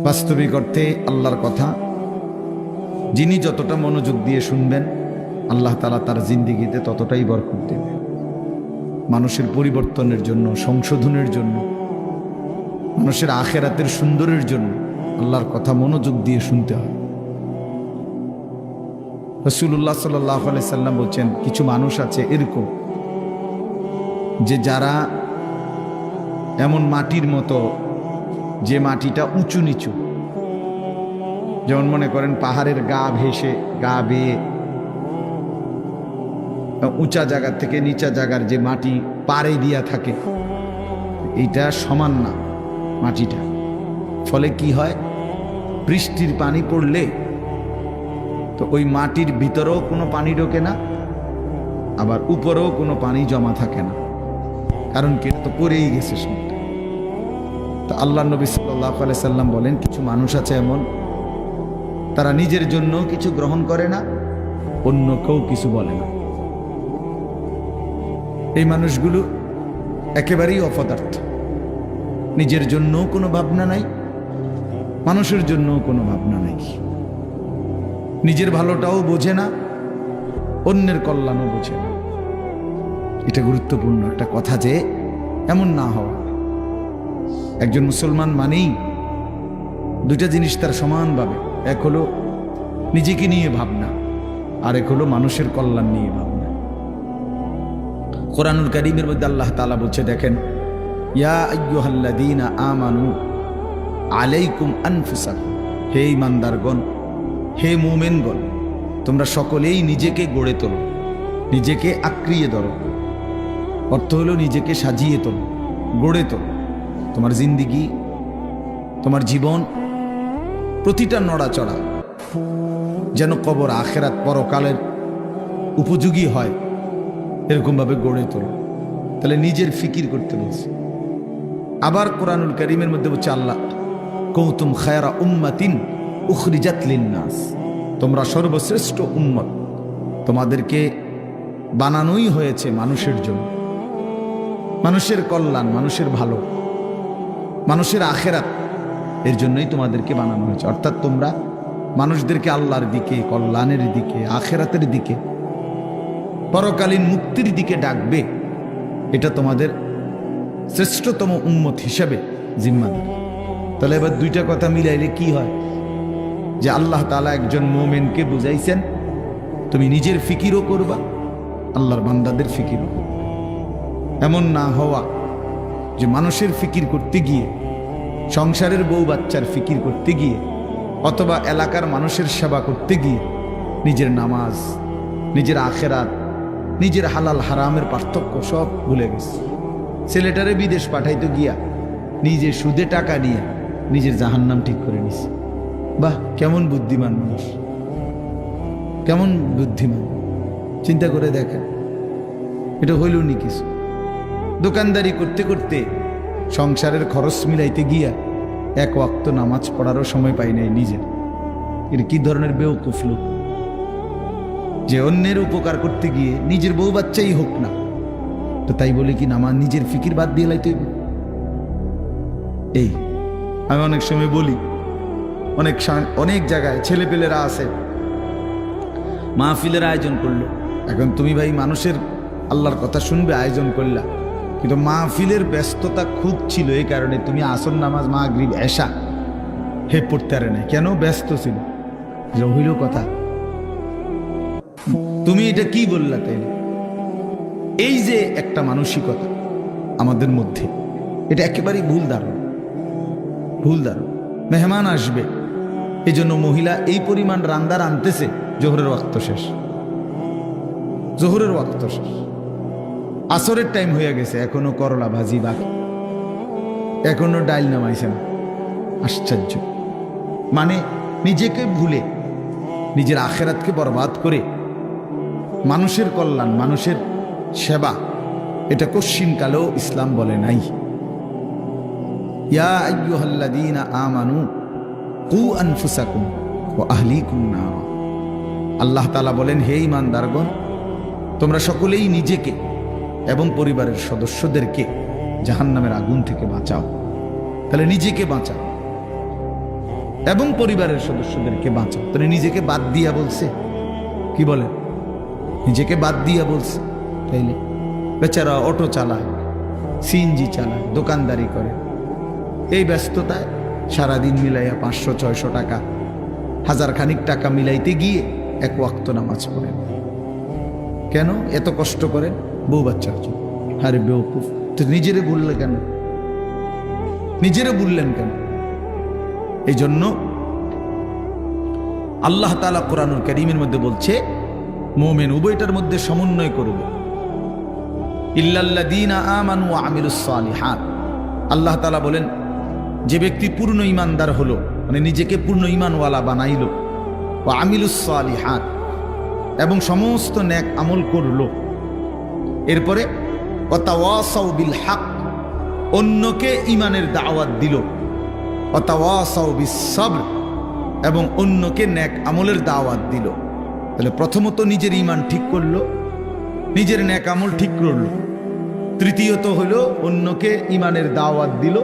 বাস্তবিক অর্থে আল্লাহর কথা যিনি যতটা মনোযোগ দিয়ে শুনবেন, আল্লাহ তাআলা তার জিন্দেগিতে ততটাই বরকত দেবে। মানুষের পরিবর্তনের জন্য, সংশোধনের জন্য, মানুষের আখেরাতের সুন্দরের জন্য আল্লাহর কথা মনোযোগ দিয়ে শুনতে হয়। রাসূলুল্লাহ সাল্লাল্লাহু আলাইহি সাল্লাম বলছেন, কিছু মানুষ আছে এরকম যে যারা এমন মাটির মতো, যে মাটিটা উঁচু নিচু, যেমন মনে করেন পাহাড়ের গা ভেসে, গা বেয়ে উঁচা জায়গা থেকে নিচা জায়গার যে মাটি পাড়ে দিয়া থাকে, এইটা সমান না মাটিটা। ফলে কি হয়, বৃষ্টির পানি পড়লে তো ওই মাটির ভিতরেও কোনো পানি ঢোকে না, আবার উপরেও কোনো পানি জমা থাকে না, কারণ কি তো পড়েই গেছে শুনতে। তো আল্লাহ নবী সাল্লাল্লাহু আলাইহি সাল্লাম বলেন, কিছু মানুষ আছে এমন, তারা নিজের জন্য কিছু গ্রহণ করে না, অন্য কেউ কিছু বলে না। এই মানুষগুলো একেবারেই অপদার্থ, নিজের জন্য কোনো ভাবনা নাই, মানুষের জন্য কোনো ভাবনা নাই, নিজের ভালোটাও বোঝে না, অন্যের কল্যাণও বোঝে না। এটা গুরুত্বপূর্ণ একটা কথা যে এমন না হওয়া। একজন মুসলমান মানেই দুইটা জিনিস তার সমানভাবে, এক হলো নিজেকে নিয়ে ভাবনা, আর এক হলো মানুষের কল্যাণ নিয়ে ভাবনা। কোরআনুল কারীমের মধ্যে আল্লাহ তাআলা বলছে, দেখেন, ইয়া আইয়ুহাল্লাযীনা আমানু আলাইকুম আনফুসাকুম, হে ঈমানদারগণ, হে মুমিনগণ, তোমরা সকলেই নিজেকে গড়ে তোলো, নিজেকে আঁকড়িয়ে ধরো। অর্থ হলো নিজেকে সাজিয়ে তোলো, গড়ে তোলো। তোমার জিন্দেগি, তোমার জীবন, প্রতিটা নড়াচড়া যেন কবর, আখেরাত, পরকালের উপযোগী হয়, এরকমভাবে গড়ে তোলো। তাহলে নিজের ফিকির করতে বলছে। আবার কোরআনুল কারীমের মধ্যে বলছে আল্লাহ, কুনতুম খায়রা উম্মাতিন উখরিজাত লিন-নাস, তোমরা সর্বশ্রেষ্ঠ উম্মত, তোমাদেরকে বানানোই হয়েছে মানুষের জন্য, মানুষের কল্যাণ, মানুষের ভালো, মানুষের আখেরাত, এর জন্যই তোমাদেরকে বানানো হয়েছে। অর্থাৎ তোমরা মানুষদেরকে আল্লাহর দিকে, কল্যাণের দিকে, আখেরাতের দিকে, পরকালীন মুক্তির দিকে ডাকবে। এটা তোমাদের শ্রেষ্ঠতম উম্মত হিসাবে জিম্মাদার। তাহলে এবার দুইটা কথা মিলাইলে কি হয়, যে আল্লাহ তাআলা একজন মুমিনকে বুঝাইছেন, তুমি নিজের ফিকিরও করবা, আল্লাহর বান্দাদের ফিকিরও করবা। এমন না হওয়া যে মানুষের ফিকির করতে গিয়ে, সংসারের বউ বাচ্চার ফিকির করতে গিয়ে, অথবা এলাকার মানুষের সেবা করতে গিয়ে নিজের নামাজ, নিজের আখেরাত, নিজের হালাল হারামের পার্থক্য সব ভুলে গেছে। ছেলেটারে বিদেশ পাঠাইতে গিয়া নিজে সুদে টাকা নিয়ে নিজের জাহান্নাম ঠিক করে নিছে। বাহ, কেমন বুদ্ধিমান মানুষ, কেমন বুদ্ধিমান! চিন্তা করে দেখেন, এটা হইল নি কিছু। দোকানদারি করতে করতে সংসারের খরচ মিলাইতে গিয়া এক ওয়াক্ত নামাজ পড়ারও সময় পাই নাই নিজের। এটা কি ধরনের বেওকুফ লোক, যে অন্যের উপকার করতে গিয়ে নিজের বউ বাচ্চাই হোক না, তো তাই বলে কি নামাজ, নিজের ফিকির বাদ দিয়ে লাইতে হইব? এই আমি অনেক সময় বলি, অনেক জায়গায় ছেলেপেলেরা আছে, মাহফিলের আয়োজন করলো। এখন তুমি ভাই মানুষের আল্লাহর কথা শুনবে, আয়োজন করলা, কিন্তু মাহফিলের ব্যস্ততা খুব ছিল, এই কারণে তুমি আসর নামাজ, মাগরিব, এশা পড়তে পারে না। কেন? ব্যস্ত ছিল। হইল কথা, তুমি এটা কি বললা? তাই এই যে একটা মানসিকতা আমাদের মধ্যে, এটা একেবারেই ভুল ধারণা, ভুল ধারণা। মেহমান আসবে, এই জন্য মহিলা এই পরিমাণ রান্না রাঁধতেছে, জোহরের ওয়াক্ত শেষ, জোহরের ওয়াক্ত শেষ, আসরের টাইম হয়ে গেছে, এখনো করলা ভাজি বাকি, এখনো ডাইল নামাইছে না। আশ্চর্য! মানে নিজেকে ভুলে, নিজের আখেরাতকে বরবাদ করে মানুষের কল্যাণ, মানুষের সেবা, এটা কশ্চিনকালেও ইসলাম বলে নাই। ইয়া আইয়ুহাল্লাযীনা আমানু কু আনফুসাকুম ওয়া আহলিকুম নার, আল্লাহ তাআলা বলেন, হে ঈমানদারগণ, তোমরা সকলেই নিজেকে এবং পরিবারের সদস্যদেরকে জাহান্নামের আগুন থেকে বাঁচাও। তাহলে নিজেকে বাঁচাও, এবং পরিবারের সদস্যদেরকে বাঁচাও। তো নিজেকে বাদ দিয়া বলছে, কি বলে, নিজেকে বাদ দিয়া বলছে। তাইলে বেচারা অটো চালায়, সিএনজি চালায়, দোকানদারি করে, এই ব্যস্ততায় সারাদিন মিলাইয়া 500-600 টাকা, 1000 খানিক টাকা মিলাইতে গিয়ে এক ওয়াক্ত নামাজ পড়েন। কেন এত কষ্ট করেন? বউ বাচ্চার জন্য। আরে বেওকুফ, তো নিজেরে বললে কেন? নিজেরে বললেন কেন? এই জন্য আল্লাহ তাআলা কোরআনুল কারীমের মধ্যে বলছে মুমিন উভয়টার মধ্যে সমন্বয় করবে। ইল্লাল্লাযীনা আমানু ওয়া আমিলুস সালিহাত। আল্লাহ তাআলা বলেন যে ব্যক্তি পূর্ণ ঈমানদার হলো, মানে নিজেকে পূর্ণ ঈমানওয়ালা বানাইল, ওয়া আমিলুস সালিহাত, এবং সমস্ত নেক আমল করলো, এরপরে ওয়া তাওয়াসাউ বিল হক, অন্যকে ঈমানের দাওয়াত দিল, ওয়া তাওয়াসাউ বিস সবর, এবং অন্যকে নেক আমলের দাওয়াত দিল। তাহলে প্রথমত নিজের ঈমান ঠিক করলো, নিজের নেক আমল ঠিক করলো, তৃতীয়ত হলো অন্যকে ঈমানের দাওয়াত দিল,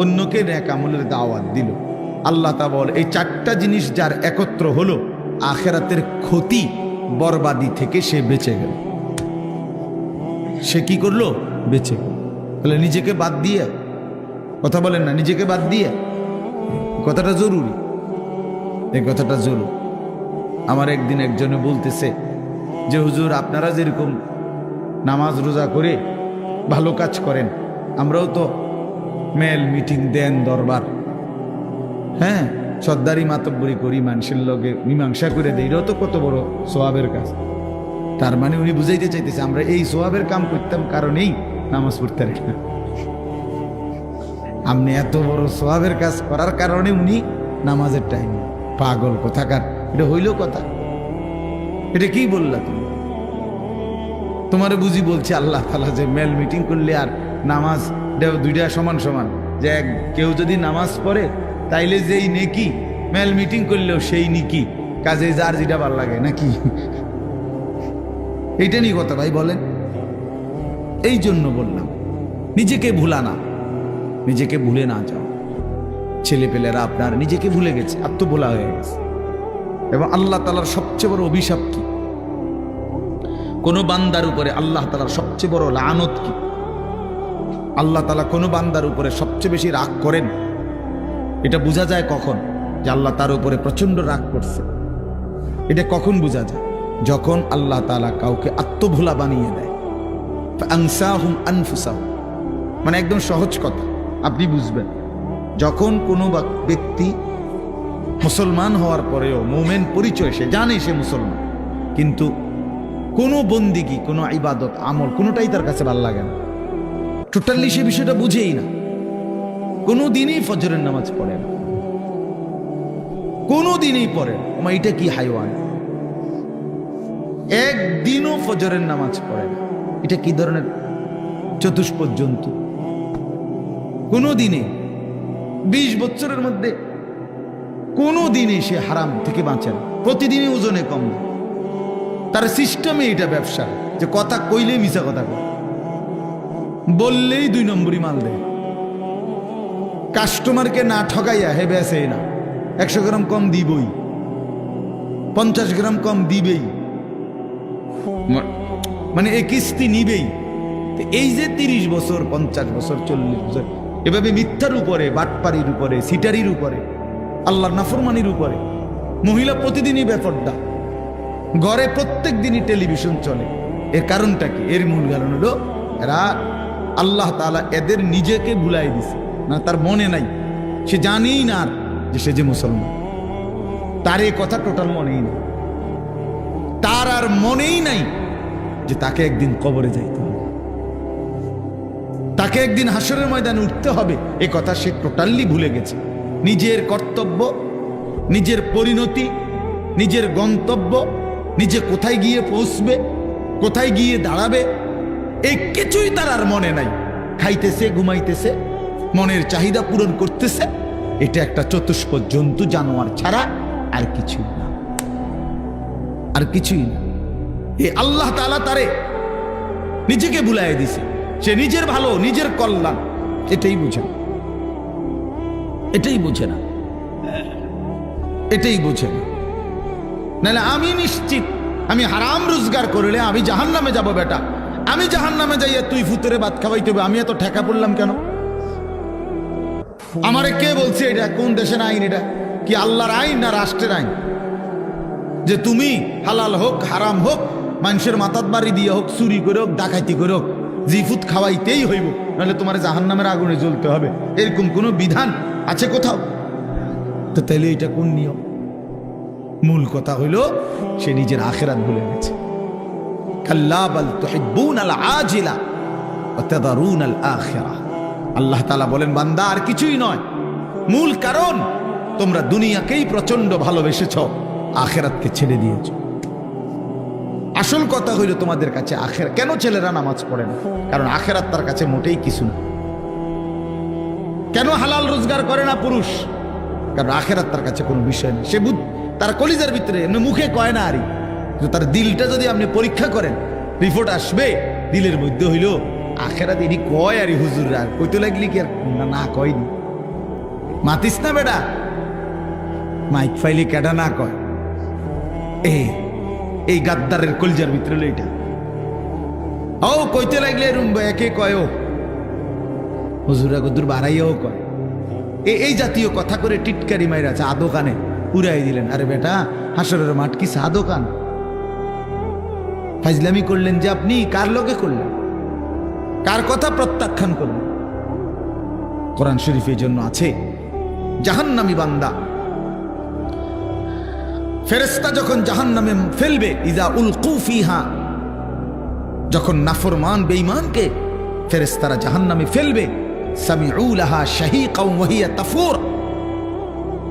অন্যকে নেক আমলের দাওয়াত দিল। আল্লাহ তাআলা বলে এই 4টা জিনিস যার একত্র হলো, আখিরাতের ক্ষতি বরবাদি থেকে সে বেঁচে গেল। সে কি করলো? বেঁচে গেল। তাহলে নিজেকে বাদ দিয়ে, কথা বলেন না, নিজেকে বাদ দিয়ে, কথাটা জরুরি, এই কথাটা জরুরি। আমার একদিন একজনে বলতেছে যে হুজুর আপনারা যেরকম নামাজ রোজা করে ভালো কাজ করেন, আমরাও তো মেল মিটিং দেন, দরবার, হ্যাঁ, সর্দারি মাতব্বরি করি, মানুষের লগে মীমাংসা করে দেই, এটাও তো কত বড় সোয়াবের কাজ। তার মানে উনি বুঝাইতে চাইতেছে আমরা এই সোয়াবের কাম করতাম কারণেই নামাজ পড়তে পারি না। আপনি এত বড় সোয়াবের কাজ করার কারণে উনি নামাজের টাইম। পাগল কোথাকার, এটা হইল কথা? এটা কি বললা তুমি? তোমার বুঝি বলছে আল্লাহ তাআলা যে মেল মিটিং করলে আর নামাজ দুইটা সমান সমান, যে কেউ যদি নামাজ পড়ে তাইলে যেই নেকি, মেল মিটিং করলেও সেই নেকি, কাজে যার যেটা ভালো লাগে নাকি? এইটা নিয়ে কথা ভাই বলেন। এই জন্য বললাম নিজেকে ভুলা না, নিজেকে ভুলে না যাও। ছেলেপেলেরা আপনার নিজেকে ভুলে গেছে, আত্মভোলা হয়ে গেছে। এবং আল্লাহ তাআলার সবচেয়ে বড় অভিশাপ কি? কোন বান্দার উপরে আল্লাহ তাআলার সবচেয়ে বড় লানত কি? আল্লাহ তাআলা কোন বান্দার উপরে সবচেয়ে বেশি রাগ করেন, এটা বোঝা যায় কখন? যে আল্লাহ তার উপরে প্রচন্ড রাগ করছে। এটা কখন বোঝা যায়? যখন আল্লাহ তাআলা কাউকে আত্মভোলা বানিয়ে দেয়। ফাআনসাহুম আনফুসাহুম, মানে একদম সহজ কথা, আপনি বুঝবেন। যখন কোনো ব্যক্তি মুসলমান হওয়ার পরেও মুমিন পরিচয়, সে জানে সে মুসলমান, কিন্তু কোনো বন্দিগি, কোনো ইবাদত আমল কোনোটাই তার কাছে ভালো লাগে না, টোটালি সে বিষয়টা বুঝেই না, কোনো দিনই ফজরের নামাজ পড়ে না, কোনো দিনই পড়ে না। ওমা এটা কি হাইওয়ান! একদিনও ফজরের নামাজ পড়ে না, এটা কি ধরনের চতুষ্পদ জন্তু? কোনো দিনে 20 বছরের মধ্যে কোনো দিনে সে হারাম থেকে বাঁচে না, প্রতিদিনই ওজনে কম দেয়। তার সিস্টেমে এটা ব্যবসা, যে কথা কইলেই মিছা কথা কয়, বললেই 2 নম্বরই মাল দেয়, কাস্টমারকে না ঠকাইয়া হে বেসে না, 100 গ্রাম কম দিবই, 50 গ্রাম কম দিবেই, মানে এই কিস্তি নিবেই। এই যে 30 বছর, 50 বছর, 40 বছর এভাবে মিথ্যার উপরে, বাটপাড়ির উপরে, সিটারির উপরে, আল্লাহর নাফরমানির উপরে, মহিলা প্রতিদিনই বেপর্দা, ঘরে প্রত্যেক দিনই টেলিভিশন চলে। এর কারণটা কি? এর মূল কারণ হলো এরা, আল্লাহ তাআলা এদের নিজেকে ভুলাই দিছে না, তার মনে নাই, সে জানেই না যে সে যে মুসলমান, তার এই কথা টোটাল মনেই নেই, তার আর মনেই নাই যে তাকে একদিন কবরে যাইতে হবে, তাকে একদিন হাসরের ময়দানে উঠতে হবে, এই কথা সে টোটালি ভুলে গেছে। নিজের কর্তব্য, নিজের পরিণতি, নিজের গন্তব্য, নিজে কোথায় গিয়ে পৌঁছবে, কোথায় গিয়ে দাঁড়াবে, এই কিছুই তার আর মনে নাই। খাইতেছে, ঘুমাইতেছে, মনের চাহিদা পূরণ করতেছে, এটা একটা চতুষ্পদ জন্তু, জানোয়ার ছাড়া আর কিছুই না, আর কিছুই না। এই আল্লাহ তাআলা তারে নিজেকে ভুলাই দিছে, সে নিজের ভালো, নিজের কল্যাণ এটাই বুঝে না, এটাই বুঝে না। এটাই বোঝে না। নাহলে আমি নিশ্চিত আমি হারাম রোজগার করলে আমি জাহান্নামে যাব। বেটা আমি জাহান্নামে যাইয়া তুই ফুতুরে ভাত খাওয়াইতে হবে, আমি এত ঠেকা পড়লাম কেন? আমারে কে বলছে এটা? কোন দেশের আইন এটা? কি আল্লাহর আইন না রাষ্ট্রের আইন? যে তুমি হালাল হোক হারাম হোক, মানুষের মাথাত বাড়ি দিয়ে হোক, চুরি করে হোক, ডাকাতি করে হোক, জিফুত খাওয়াইতেই হইব, নাহলে তোমার জাহান্নামের আগুনে জ্বলতে হবে, এরকম কোনো বিধান আছে কোথাও? তো তাহলে এটা কোন নিয়ম? মূল কথা হইল সে নিজের আখিরাত ভুলে গেছে। কাল্লা বাল তুহিব্বুনাল আজিলা ওয়া তাযারুনাল আখিরাহ। আল্লাহ তাআলা বলেন, বান্দা আর কিছুই নয়, মূল কারণ তোমরা দুনিয়াকেই প্রচন্ড ভালোবেসেছো, আখিরাতকে ছেড়ে দিয়েছো। আসল কথা হইল তোমাদের কাছে আখিরাত। কেন ছেলেরা নামাজ পড়ে না? কারণ আখিরাত তার কাছে মোটেই কিছু না। কেন হালাল রোজগার করে না পুরুষ? কারণ আখিরাত তার কাছে কোনো বিষয় না। সে তার কলিজার ভিতরে এমনি মুখে কয় না আরই, কিন্তু তার দিলটা যদি আপনি পরীক্ষা করেন, রিপোর্ট আসবে দিলের মধ্যে হইল আখিরাত এটি কয় আরই। হুজুররা কইতে লাগলি কি আর না কয়নি? মাতিস না বেটা, মাইক ফাইলি কেটা না কয়। এই গাদ্দারের কলিজার ভিতরে এটা ও কইতে লাগলে একে কয়, ও হুজুরা গদুর বাড়াইয়াও কয়। এই জাতীয় কথা করে টিটকারি মাইরা চা দোকানে উড়াই দিলেন। আরে বেটা, হাসরের মাঠ কি চা দোকান? ফাজলামি করলেন যে আপনি, কার লগে করলেন? কার কথা প্রত্যাখ্যান করলেন? কোরআন শরীফের জন্য আছে জাহান্নামী বান্দা ফেরেশতা যখন জাহান্নামে ফেলবে, ইজা উলকু ফিহা, যখন নাফরমান বেঈমানকে ফেরেশতারা জাহান্নামে ফেলবে, সামিউ লাহা শাহীকাও ওয়া হিয়া তাফুর।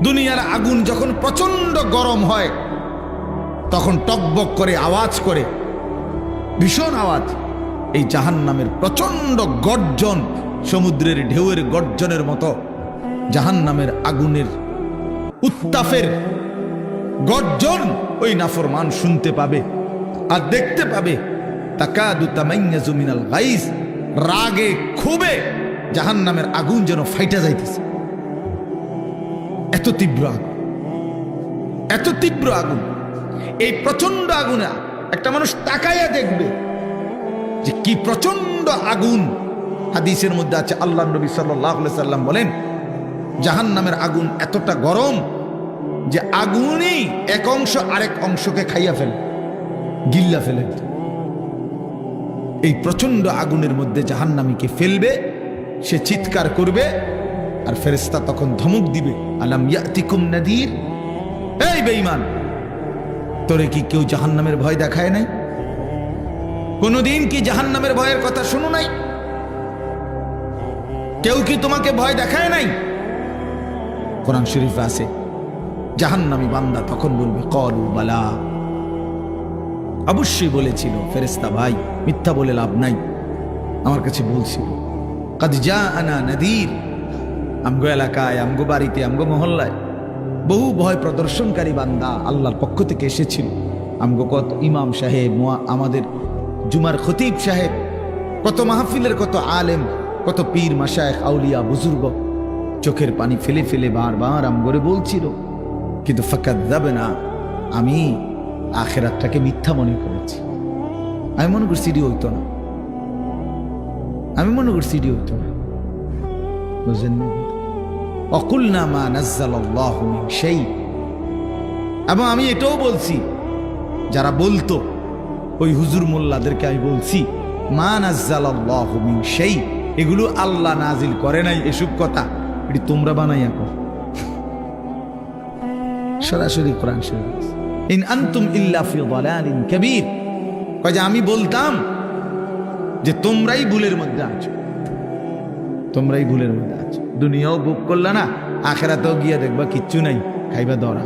দুনিয়ার আগুন যখন প্রচন্ড গরম হয় তখন টকবক করে আওয়াজ করে, ভীষণ আওয়াজ। এই জাহান্নামের প্রচন্ড গর্জন, সমুদ্রের ঢেউয়ের গর্জনের মতো জাহান্নামের আগুনের উত্তাপের গর্জন ওই নাফরমান শুনতে পাবে আর দেখতে পাবে। তাকাদু তামাইয়াজু মিনাল গাইজ, রাগে ক্ষোভে জাহান্নামের আগুন যেন ফাইটা যাইতেছে। এত তীব্র আগুন, এত তীব্র আগুন। এই প্রচন্ড আগুনে একটা মানুষ তাকাইয়া দেখবে যে কি প্রচন্ড আগুন। হাদিসের মধ্যে আছে, আল্লাহ নবী সাল্লাল্লাহু আলাইহি সাল্লাম বলেন, জাহান্নামের আগুন এতটা গরম যে আগুনই এক অংশ আরেক অংশকে খাইয়া ফেলে, গিল্লা ফেলে। এই প্রচন্ড আগুনের মধ্যে জাহান্নামীকে ফেলবে, সে চিৎকার করবে, আর ফেরেশতা তখন ধমক দিবে, আলাম ইয়াতিকুম নাদির, এই বেঈমান, তোরে কি কেউ জাহান্নামের ভয় দেখায় নাই? কোনদিন কি জাহান্নামের ভয়ের কথা শুনো নাই? কেউ কি তোমাকে ভয় দেখায় নাই? কোরআন শরীফে আছে, জাহান্নামী বান্দা তখন বলবে, ক্বালু বালা, অবশ্যই বলেছিল ফেরেশতা ভাই, মিথ্যা বলে লাভ নাই, আমার কাছে বলছিল। কাদ জাআনা নাদির, আমগো এলাকায়, আমগো বাড়িতে, আমগো মহল্লায় বহু ভয় প্রদর্শনকারী বান্দা আল্লাহর পক্ষ থেকে এসেছিল। আমগো কত ইমাম সাহেব, আমাদের জুমার খতিব সাহেব, কত মাহফিলের কত আলেম, কত পীর মাশায়েখ, আউলিয়া, বুজুর্গ চোখের পানি ফেলে ফেলে বারবার আমগরে বলছিল, কিন্তু ফাকাযযাবনা, আমি আখিরাতটাকে মিথ্যা মনে করেছি। আমি মনে করছি এটি হইতো না, আমি মনে করছি এটি হইতো না, বুঝলেন না? অকুলনা মা নাজ্জালাল্লাহু মিন শাই। এবং আমি এটাও বলছি, যারা বলতো ওই হুজুর মোল্লাদেরকে আমি বলছি, মা নাজ্জালাল্লাহু মিন শাই, এগুলো আল্লাহ নাজিল করে নাই, এসব কথা এটি তোমরা বানাইয়া কর। সরাসরি কোরআন শরীফ, ইন আনতুম ইল্লা ফি দালালিন কাবীর, কয় যে আমি বলতাম যে তোমরাই ভুলের মধ্যে আছো, তোমরাই ভুলের মধ্যে আছো। দুনিয়াও ভোগ করলা না, আখিরাতেও গিয়া দেখবা কিচ্ছু নাই, খাইবা ধরা।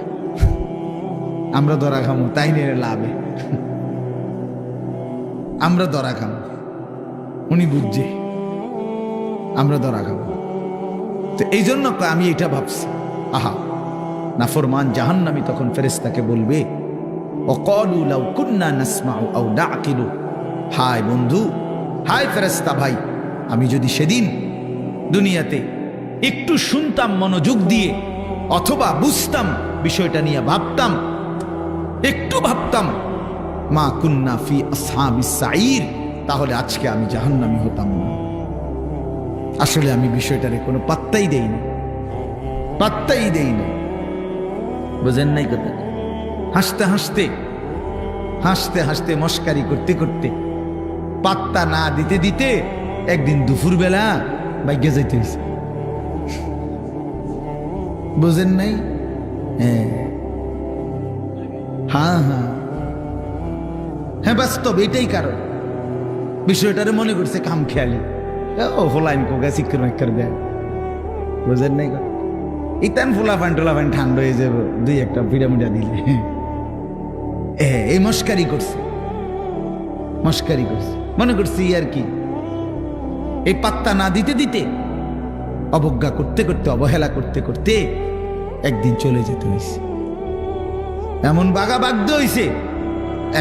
আমরা ধরা খামো, তাই নিয়ে লাভে আমরা ধরা খামো, উনি বুঝছে আমরা ধরা খাবো। তো এই জন্য আমি এটা ভাবছি, আহা, নাফরমান জাহান্নামী তখন ফেরেশতাকে বলবে, ওয়াকালু লাউ কুন্না নাসমাউ আও নাকিলু, হায় বন্ধু, হায় ফেরেশতা ভাই, আমি যদি সেদিন দুনিয়াতে একটু শুনতাম মনোযোগ দিয়ে, অথবা বুঝতাম বিষয়টা নিয়ে ভাবতাম, একটু ভাবতাম, মা কুন্না ফি আসহাবিস সাঈর, তাহলে আজকে আমি জাহান্নামী হতাম না। আসলে আমি বিষয়টারে কোনো পাত্তাই দেইনি, পাত্তাই দেইনি। বুঝেন নাই কথা? হাসতে হাসতে হাসতে হাসতে মস্কারি করতে করতে পাত্তা না দিতে দিতে একদিন দুপুরবেলা বাইকে যাইতে হয়েছে। বুঝেন নাই? হ্যাঁ হ্যাঁ হ্যাঁ, বাস্তব এটাই কারণ। বিষয়টারে মনে করছে কাম খেয়ালি, ও ফোলাইন কোকা শিক্ষর মেক্ষর দেয়। বুঝেন নাই? ইতান ফোলা ফান টোলা ফান ঠান্ডা হয়ে যাবো দুই একটা পিরামিডা দিলে। এই মস্কারি করছে, মস্কারি করছে, মনে করছি আর কি। এই পাত্তা না দিতে দিতে, অবজ্ঞা করতে করতে, অবহেলা করতে করতে একদিন চলে যেতে হয়েছে। এমন বাগা বাধ্য হয়েছে,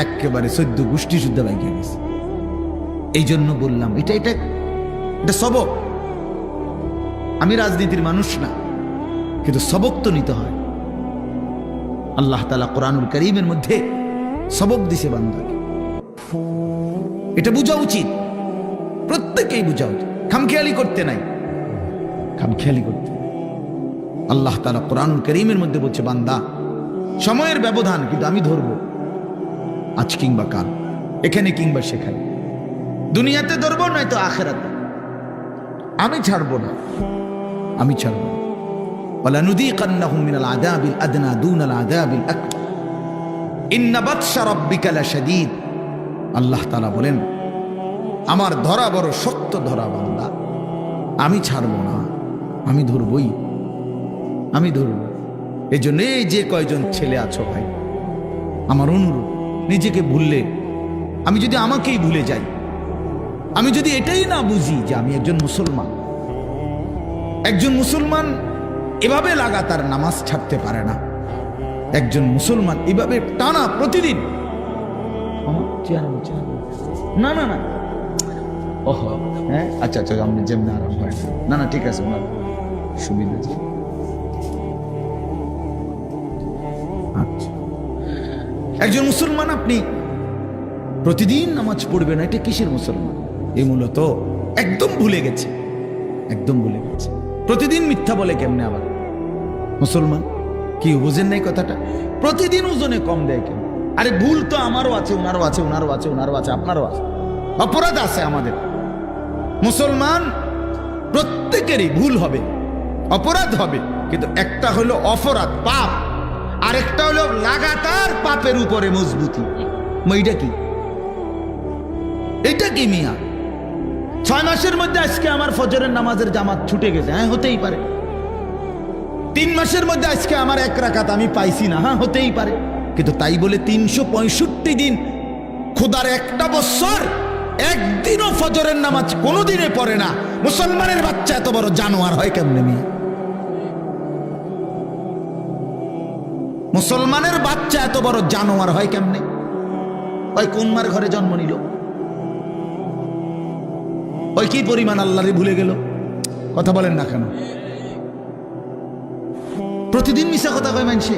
একেবারে 14 গোষ্ঠী শুদ্ধ বাইকে গেছে। এই জন্য বললাম এটা এটা এটা সবক। আমি রাজনীতির মানুষ না, কিন্তু সবক তো নিতে হয়। আল্লাহ তাআলা কোরআনুল কারীমের মধ্যে সবক দিছে বান্দাকে, এটা বোঝা উচিত, প্রত্যেকেই বোঝা উচিত। খামখেয়ালি করতে নাই, খামখেয়ালি করতে। আল্লাহ তাআলা কোরআনুল কারীমের মধ্যে বলছে, বান্দা সময়ের ব্যবধান, কিন্তু আমি ধরবো, আজ কিংবা কাল, এখানে কিংবা সেখানে, দুনিয়াতে ধরবো নয়তো আখিরাতে। আমি ছাড়বো না, আমি ছাড়বো না। ওয়ালানুযীকান্নাহুম মিনাল আযাবিল আদনা দুনাল আযাবিল আকবার ইন্না বাতশা রাব্বিকা লাশাদীদ। আল্লাহ তাআলা বলেন, আমার ধরা বড় শক্ত ধরা বান্দা, আমি ছাড়বো না, আমি ধরবই, আমি ধরব। এই জন্য এই যে কয়জন ছেলে আছো ভাই, আমার অনুরোধ, নিজেকে ভুললে, আমি যদি আমাকেই ভুলে যাই, আমি যদি এটাই না বুঝি যে আমি একজন মুসলমান, একজন মুসলমান এভাবে লাগাতার নামাজ ছাড়তে পারে না, একজন মুসলমান এভাবে টানা প্রতিদিন, না না না, ওহ হ্যাঁ আচ্ছা আচ্ছা, আপনি যেমনি আরাম হয় না, না ঠিক আছে, ওনার সুবিধা। আচ্ছা, একজন মুসলমান আপনি প্রতিদিন নামাজ পড়বে না, এটা কিসের মুসলমান? এই মূলত একদম ভুলে গেছে, একদম ভুলে গেছে। প্রতিদিন মিথ্যা বলে কেমনে আবার মুসলমান? কি বুঝেন নাই কথাটা? প্রতিদিন ওজনে কম দেয় কেন? আরে ভুল তো আমারও আছে, ওনারও আছে, ওনারও আছে, ওনারও আছে, আপনারও আছে, অপরাধ আছে আমাদের। মুসলমান প্রত্যেকেরই ভুল হবে, অপরাধ হবে, কিন্তু একটা হলো অপরাধ পাপ, আর একটা হলো লাগাতার পাপের উপরে মজবুতি। এইটা কি? এটা কি মিয়া? 6 মাসের মধ্যে আজকে আমার ফজরের নামাজের জামাত ছুটে গেছে, হ্যাঁ হতেই পারে। 3 মাসের মধ্যে আজকে আমার 1 রাকাত আমি পাইছি না, হ্যাঁ হতেই পারে। কিন্তু তাই বলে 365 দিন, খোদার একটা বছর একদিনও ফজরের নামাজ কোনোদিনে পড়ে না মুসলমানের বাচ্চা এত বড় জানোয়ার হয় কেমনে মিয়া? মুসলমানের বাচ্চা এত বড় জানোয়ার হয় কেমনে? ওই কোন মার ঘরে জন্ম নিল? ওই কি পরিমাণ আল্লাহরে ভুলে গেল? কথা বলেন না কেন? প্রতিদিন মিশা কথা কয় মানুষে,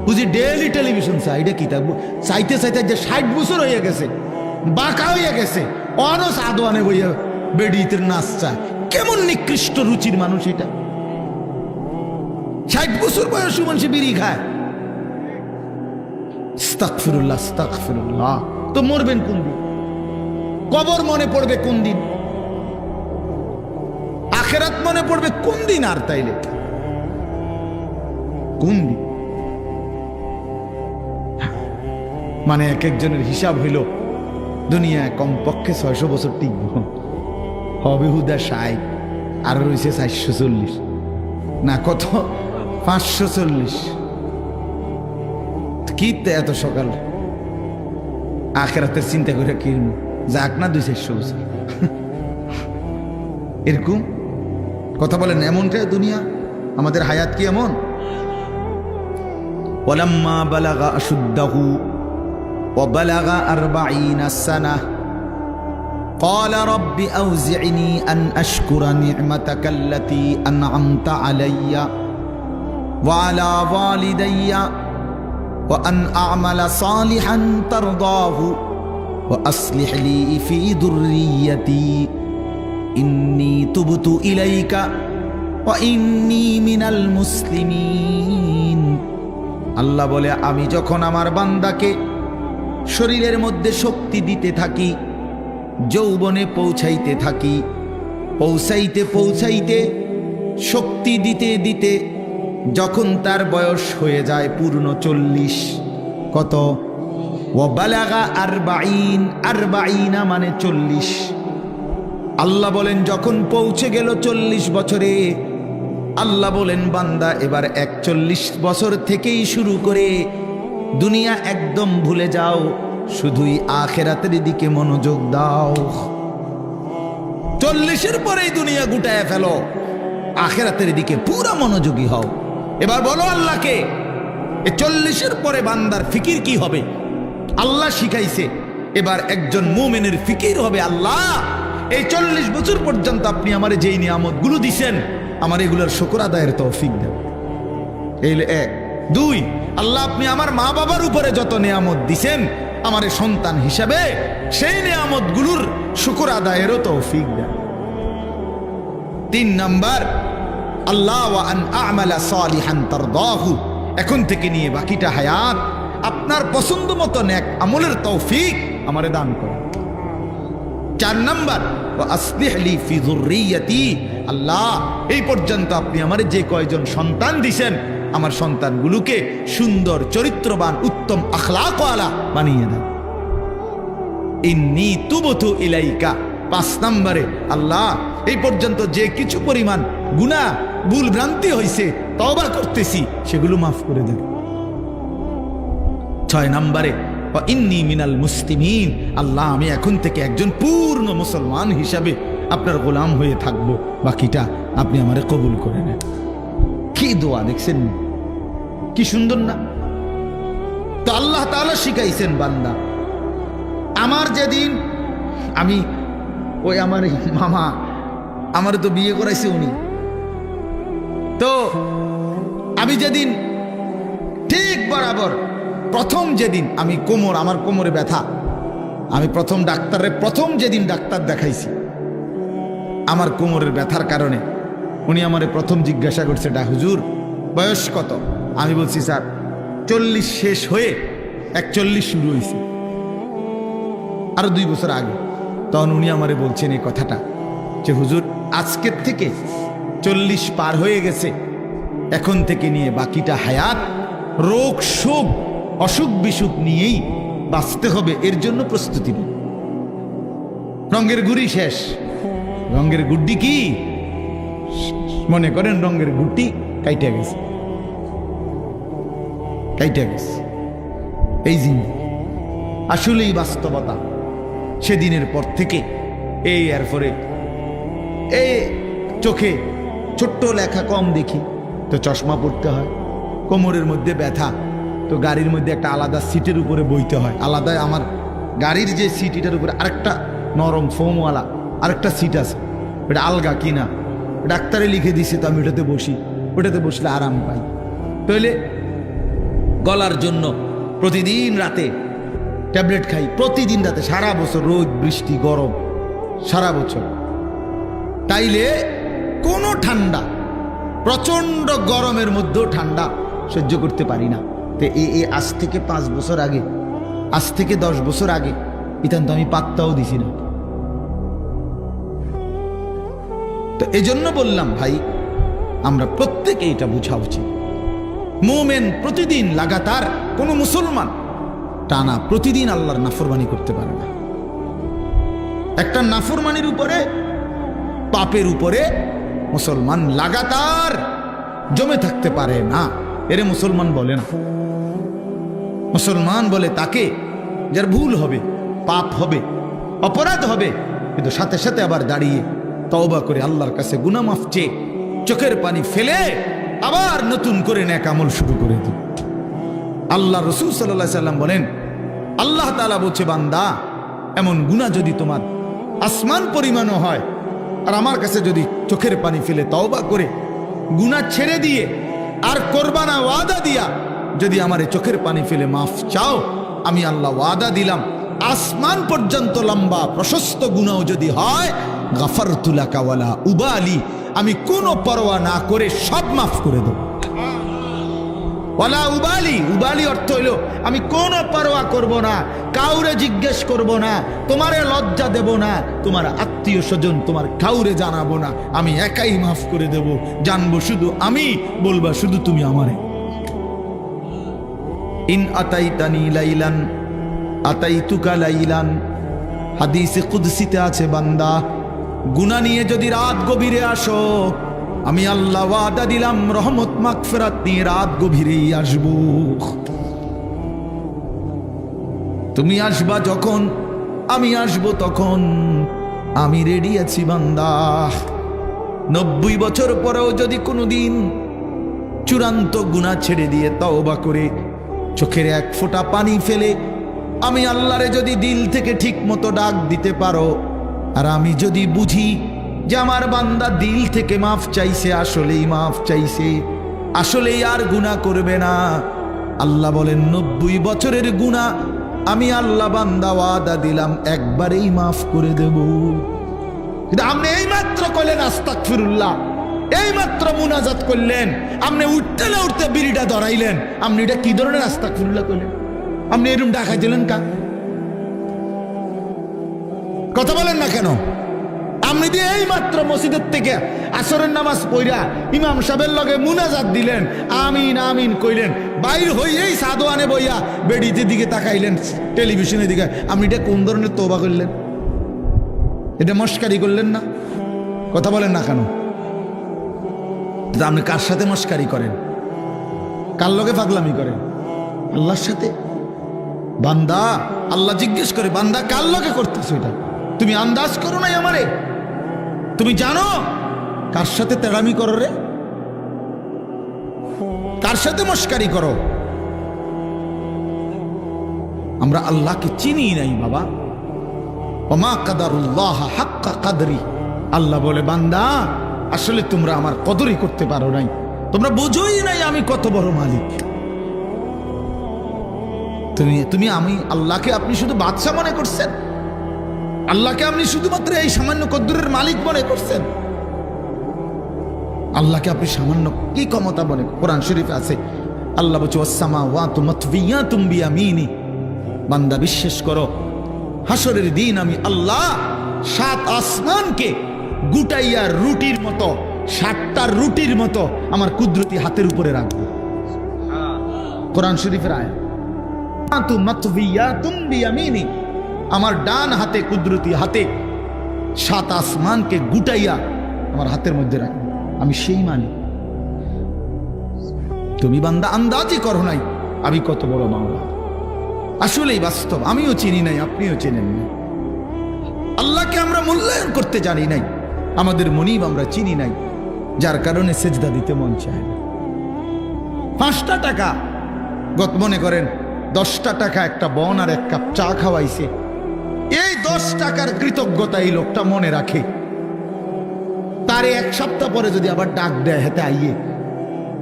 বুঝি ডেইলি টেলিভিশন চাই, এটা কি থাকবো? চাইতে চাইতে যে 60 বছর হয়ে গেছে, বাঁকা হয়ে গেছে, অনস আদোয়ানে বইয়া বেডিতে নাচ চায়। কেমন নিকৃষ্ট রুচির মানুষ এটা! 60 বছর বয়সী মানুষ বিড়ি খায়। আস্তাগফিরুল্লাহ, আস্তাগফিরুল্লাহ। তো মরবেন কোন দিন? কবর মনে পড়বে কোন দিন? আখিরাত মনে পড়বে কোন দিন? আর তাইলে কোন দিন? মানে এক একজনের হিসাব হইল দুনিয়ায় কমপক্ষে 600 বছর টিকব, হবে হুদা 60, আর রয়েছে 440 না কত, 540। কি এত সকাল আখিরাতের চিন্তা করে কি যাক না 200-400 বছর এরকম কথা বলেন। এমনটাই দুনিয়া, আমাদের হায়াত কি এমন? ওয়ালাম্মা বালাগা আশুদ্দাহু ওয়া বালাগা 40 সানাহ قال رب أوزعني أن أشكر نعمتك التي أنعمت علي وعلى والدي وأن أعمل صالحا ترضاه وأصلح لي في ذريتي إني تبت إليك وإني من المسلمين। আল্লাহ বলে, আমি যখন আমার বান্দাকে শরীরের মধ্যে শক্তি দিতে থাকি, যৌবনে পৌঁছাইতে থাকি, পৌঁছাইতে পৌঁছাইতে শক্তি দিতে দিতে যখন তার বয়স হয়ে যায় পূর্ণ 40, কত? ওয়াবালাগা আরবাঈন, আরবাঈনা মানে 40। আল্লাহ বলেন যখন পৌঁছে গেল 40 বছরে, আল্লাহ বলেন বান্দা এবার 41 বছর থেকেই শুরু করে দুনিয়া একদম ভুলে যাও, শুধুই আখিরাতের দিকে মনোযোগ দাও। 40-এর পরেই দুনিয়া গুটায় ফেলো, আখিরাতের দিকে পুরো মনোযোগী হও। এবার বলো আল্লাহকে, এই 40-এর পরে বান্দার ফিকির কি হবে? আল্লাহ শিখাইছে এবার একজন মুমিনের ফিকির হবে, আল্লাহ এই 40 বছর পর্যন্ত আপনি আমার যেই নিয়ামতগুলো দিছেন, আমার এগুলোর শুকর আদায়ের তৌফিক দেন। এই 1। 2, আল্লাহ আপনি আমার মা বাবার উপরে যত নিয়ামত দিছেন, আমার সন্তান হিসাবে সেই নিয়ামতগুলোর শুকর আদায়েরও তৌফিক দেন। 3 নাম্বার, আল্লাহ ওয়া আন আ'মালা সালিহান তারদাহু, এখন থেকে নিয়ে বাকিটা হায়াত আপনার পছন্দ মতো নেক আমলের তৌফিক আমারে দান করেন। 4 নাম্বার, ওয়া আসলিহ লি ফি যুররিয়াতি, আল্লাহ এই পর্যন্ত আপনি আমারে যে কয়জন সন্তান দিছেন, আমার সন্তানগুলোকে সুন্দর চরিত্রবান উত্তম আখলাকওয়ালা বানিয়ে দেন। ইন্নী তুবতু ইলাইকা, 5 নম্বরে, আল্লাহ এই পর্যন্ত যে কিছু পরিমাণ গুনাহ ভুল ভ্রান্তি হয়েছে তওবা করতেছি, সেগুলো মাফ করে দেন। 6 নম্বরে, ইন্নী মিনাল মুসলিমিন, আল্লাহ আমি এখন থেকে একজন পূর্ণ মুসলমান হিসাবে আপনার গোলাম হয়ে থাকবো, বাকিটা আপনি আমারে কবুল করে নেন। কি দোয়া দেখছেন, কি সুন্দর না? তো আল্লাহ তাআলা শিখাইছেন বান্দা, আমার যেদিন আমি ওই আমার মামা আমার তো বিয়ে করাইছে উনি, তো আমি যেদিন ঠিক বরাবর প্রথম যেদিন আমি আমার কোমরে ব্যথা, আমি প্রথম যেদিন ডাক্তার দেখাইছি আমার কোমরের ব্যথার কারণে, উনি আমারে প্রথম জিজ্ঞাসা করছে, হুজুর বয়স কত? আমি বলছি স্যার 40 শেষ হয়ে 41 শুরু হয়েছে, আরো 2 বছর আগে। তখন উনি আমারে বলছেন এই কথাটা যে হুজুর আজকের থেকে 40 পার হয়ে গেছে, এখন থেকে নিয়ে বাকিটা হায়াত রোগ শোক অসুখ বিসুখ নিয়েই বাঁচতে হবে, এর জন্য প্রস্তুতি নিন। রঙের গুড়ি শেষ, রঙের গুড্ডি কি মনে করেন, রঙের গুড্ডি কাইটা গেছে, এই জিনিস আসলেই বাস্তবতা। সেদিনের পর থেকে এরপরে এই চোখে ছোট্ট লেখা কম দেখি, তো চশমা পড়তে হয়। কোমরের মধ্যে ব্যথা, তো গাড়ির মধ্যে একটা আলাদা সিটের উপরে বইতে হয়, আলাদা আমার গাড়ির যে সিট এটার উপরে আরেকটা নরম ফোমওয়ালা আরেকটা সিট আছে, ওটা আলগা কিনা ডাক্তারে লিখে দিছে, তো আমি ওটাতে বসি, ওটাতে বসলে আরাম পাই। তাহলে গলার জন্য প্রতিদিন রাতে ট্যাবলেট খাই, প্রতিদিন রাতে, সারা বছর রোদ বৃষ্টি গরম সারা বছর। তাইলে কোনো ঠান্ডা, প্রচন্ড গরমের মধ্যেও ঠান্ডা সহ্য করতে পারি না। তো আজ থেকে 5 বছর আগে, আজ থেকে 10 বছর আগে ইতান তো আমি পাত্তাও দিছি না। তো এই জন্য বললাম ভাই, আমরা প্রত্যেকে এটা বোঝা উচিত, মুমিন প্রতিদিন লাগাতার, কোন মুসলমান টানা প্রতিদিন আল্লাহর নাফরমানি করতে পারে না। একটা নাফরমানির উপরে, পাপের উপরে মুসলমান লাগাতার জমে থাকতে পারে না, এরে মুসলমান বলে না। মুসলমান বলে তাকে যার ভুল হবে, পাপ হবে, অপরাধ হবে, কিন্তু সাথে সাথে আবার দাঁড়িয়ে তওবা করে আল্লাহর কাছে গুনাহ মাফ চেয়ে চোখের পানি ফেলে আবার নতুন করে নেক আমল শুরু করে দিই। আল্লাহ রাসূল সাল্লাল্লাহু আলাইহি সাল্লাম বলেন, আল্লাহ তাআলা বলছে, বান্দা এমন গুনাহ যদি তোমার আসমান পরিমাণও হয়, আর আমার কাছে যদি চোখের পানি ফেলে তওবা করে গুনাহ ছেড়ে দিয়ে আর করবা না ওয়াদা দিয়া, যদি আমারে চোখের পানি ফেলে মাফ চাও, আমি আল্লাহ ওয়াদা দিলাম আসমান পর্যন্ত লম্বা প্রশস্ত গুনাহ যদি হয়, গাফারতু লাকা ওয়ালা উবালি, আমি কোনো পরোয়া না করে সব মাফ করে দেব। ওয়ালা উবালি, উবালি অর্থ হইল আমি কোনো পরোয়া করব না, কাউরে জিজ্ঞেস করব না, তোমারে লজ্জা দেব না, তোমার আত্মীয় স্বজন তোমার কাউরে জানাবো না, আমি একাই মাফ করে দেব, জানবো শুধু আমি, বলবা শুধু তুমি আমারে। ইন আতাইতানি লাইলান আতাইতুকা লাইলান, হাদিসে কুদসিতে আছে, বান্দা গুনাহ নিয়ে যদি রাত গভীরে আসো, আমি আল্লাহ ওয়াদা দিলাম রহমত মাগফিরাত নিয়ে রাত গভীরেই আসবো। তুমি আসবা যখন, আমি আসবো তখন, আমি রেডি আছি বান্দা। 90 বছর পরেও যদি কোনোদিন চূড়ান্ত গুনাহ ছেড়ে দিয়ে তওবা করে চোখের এক ফোঁটা পানি ফেলে আমি আল্লাহরে যদি দিল থেকে ঠিক মতো ডাক দিতে পারো, আর আমি যদি বুঝি যে আমার বান্দা দিল থেকে মাফ চাইছে, আসলেই মাফ চাইছে, আসলেই আর গুনাহ করবে না, আল্লাহ বলেন 90 বছরের গুনাহ আমি আল্লাহ বান্দা ওয়াদা দিলাম একবারেই মাফ করে দেব। কিন্তু আপনি এই মাত্র কইলেন আস্তাগফিরুল্লাহ, এই মাত্র মুনাজাত করলেন, আপনি উঠতে না উঠতে বিড়িটা ধরাইলেন, আপনি এটা কি ধরনের আস্তাগফিরুল্লাহ কইলেন? আপনি এরকম ডাকাই দিলেন কা? কথা বলেন না কেন? আপনি দিয়ে এই মাত্র মসজিদের থেকে আসরের নামাজ পড়া ইমাম সাহেবের লগে মুনাজাত দিলেন, আমিন আমিন কইলেন, বাইর হইয়েই সাদওয়ানে বইয়া বেডিতে দিকে তাকাইলেন, টেলিভিশনের দিকে, আপনি এটা কোন ধরনের তওবা করলেন? এটা মস্কারি করলেন না? কথা বলেন না কেন? আপনি কার সাথে মস্কারি করেন? কার লগে পাগলামি করেন? আল্লাহর সাথে। বান্দা, আল্লাহ জিজ্ঞেস করে, বান্দা কার লগে করতেছো এটা? তুমি আন্দাজ করো নাই আমারে? তুমি জানো কার সাথে তেড়ামি করো রে? কার সাথে মস্কারি করো? আমরা আল্লাহকে চিনি নাই বাবা। ওমা কাদারুল্লাহ হাক্কা কাদরি, আল্লাহ বলে বান্দা আসলে তোমরা আমার কদরই করতে পারো নাই, তোমরা বুঝোই নাই আমি কত বড় মালিক। তুমি আমি আল্লাহকে আপনি শুধু বাদশা মনে করছেন, আল্লাহকে আপনি শুধুমাত্র এই সামান্য কদ্দুরের মালিক মনে করছেন, আল্লাহকে আপনি সামান্য কি ক্ষমতা মনে। কোরআন শরীফে আছে আল্লাহ বলছে ওয়াসসামাওয়াতু মাতবিয়াতুম বিয়ামিনি, বান্দা বিশ্বাস করো হাসরের দিন আমি আল্লাহ 7 আসমানকে গুটাইয়া রুটির মতো, 7টা রুটির মতো আমার কুদরতি হাতের উপরে রাখবো। কোরআন শরীফের আয়াত, মাতবিয়াতুম বিয়ামিনি, আমার ডান হাতে কুদরতি হাতে 7 আসমানকে গুটাইয়া আমার হাতের মধ্যে রাখবো, আমি সেই মানি। তুমি বান্দা আন্দাজই করো নাই আমি কত বড় মাওলা। আসলেই বাস্তব, আমিও চিনি নাই, আপনিও চেনেন না। আল্লাহকে আমরা মূল্যায়ন করতে জানি নাই, আমাদের মনিব আমরা চিনি নাই, যার কারণে সেজদা দিতে মন চায় না। 5টা টাকা, মনে করেন 10টা টাকা একটা বন আর 1 কাপ চা খাওয়াইছে, এই 10 টাকার কৃতজ্ঞতা এই লোকটা মনে রাখে, তারে 1 সপ্তাহ পরে যদি আবার ডাক দেয় হেতে আইয়ে,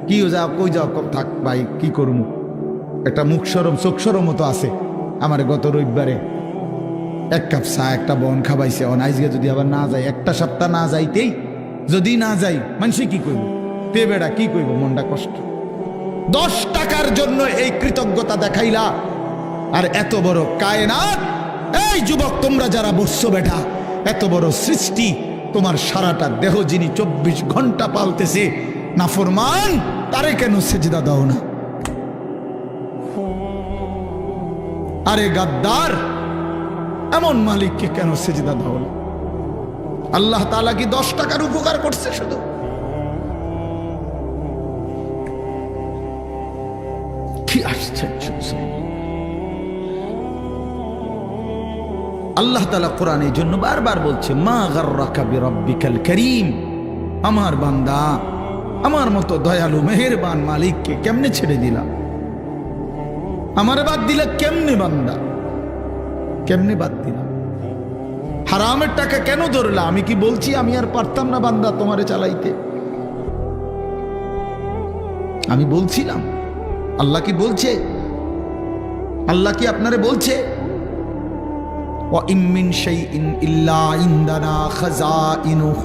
কি যাও কই যাও, থাক ভাই কি করবো, একটা মুখ সরম চোখ সরম মতো আছে, আমার গত রবিবারে 1 কাপ চা একটা বন খাওয়াইছে, আজকে যদি আবার না যায়, একটা সপ্তাহ না যাইতেই যদি না যাই, মানুষ কি কইব, তে বেড়া কি কইব, মনটা কষ্ট। 10 টাকার জন্য এই কৃতজ্ঞতা দেখাইলা, আর এত বড় কায়নাত, এই যুবক তোমরা যারা বসছো বেটা, এত বড় সৃষ্টি, তোমার সারাটা দেহ যিনি 24 ঘন্টা পালতেছে, নাফরমান তারে কেন সেজদা দাও না? আরে গাদ্দার, এমন মালিককে কেন সেজদা দাও না? আল্লাহ তাআলা কি 10 টাকার উপকার করছে শুধু? কি আশ্চর্য! আল্লাহ তাআলা কোরআনের জন্য বারবার বলছে, মা গাররাকা বিরাব্বিকাল কারীম, আমার বান্দা আমার মতো দয়ালু মেহেরবান মালিককে কেমনে ছেড়ে দিলাম? আমারে বাদ দিলা কেমনে বান্দা? কেমনে বাদ দিলাম? হারামের টাকা কেন ধরলা? আমি কি বলছি আমি আর পারতাম না বান্দা তোমারে চালাইতে? আমি বলছিলাম, আল্লাহ কি বলছে? আল্লাহ কি আপনারে বলছে ওয়া ইম মিন শাইইন ইল্লা ইনদানা খাযাইনুহু?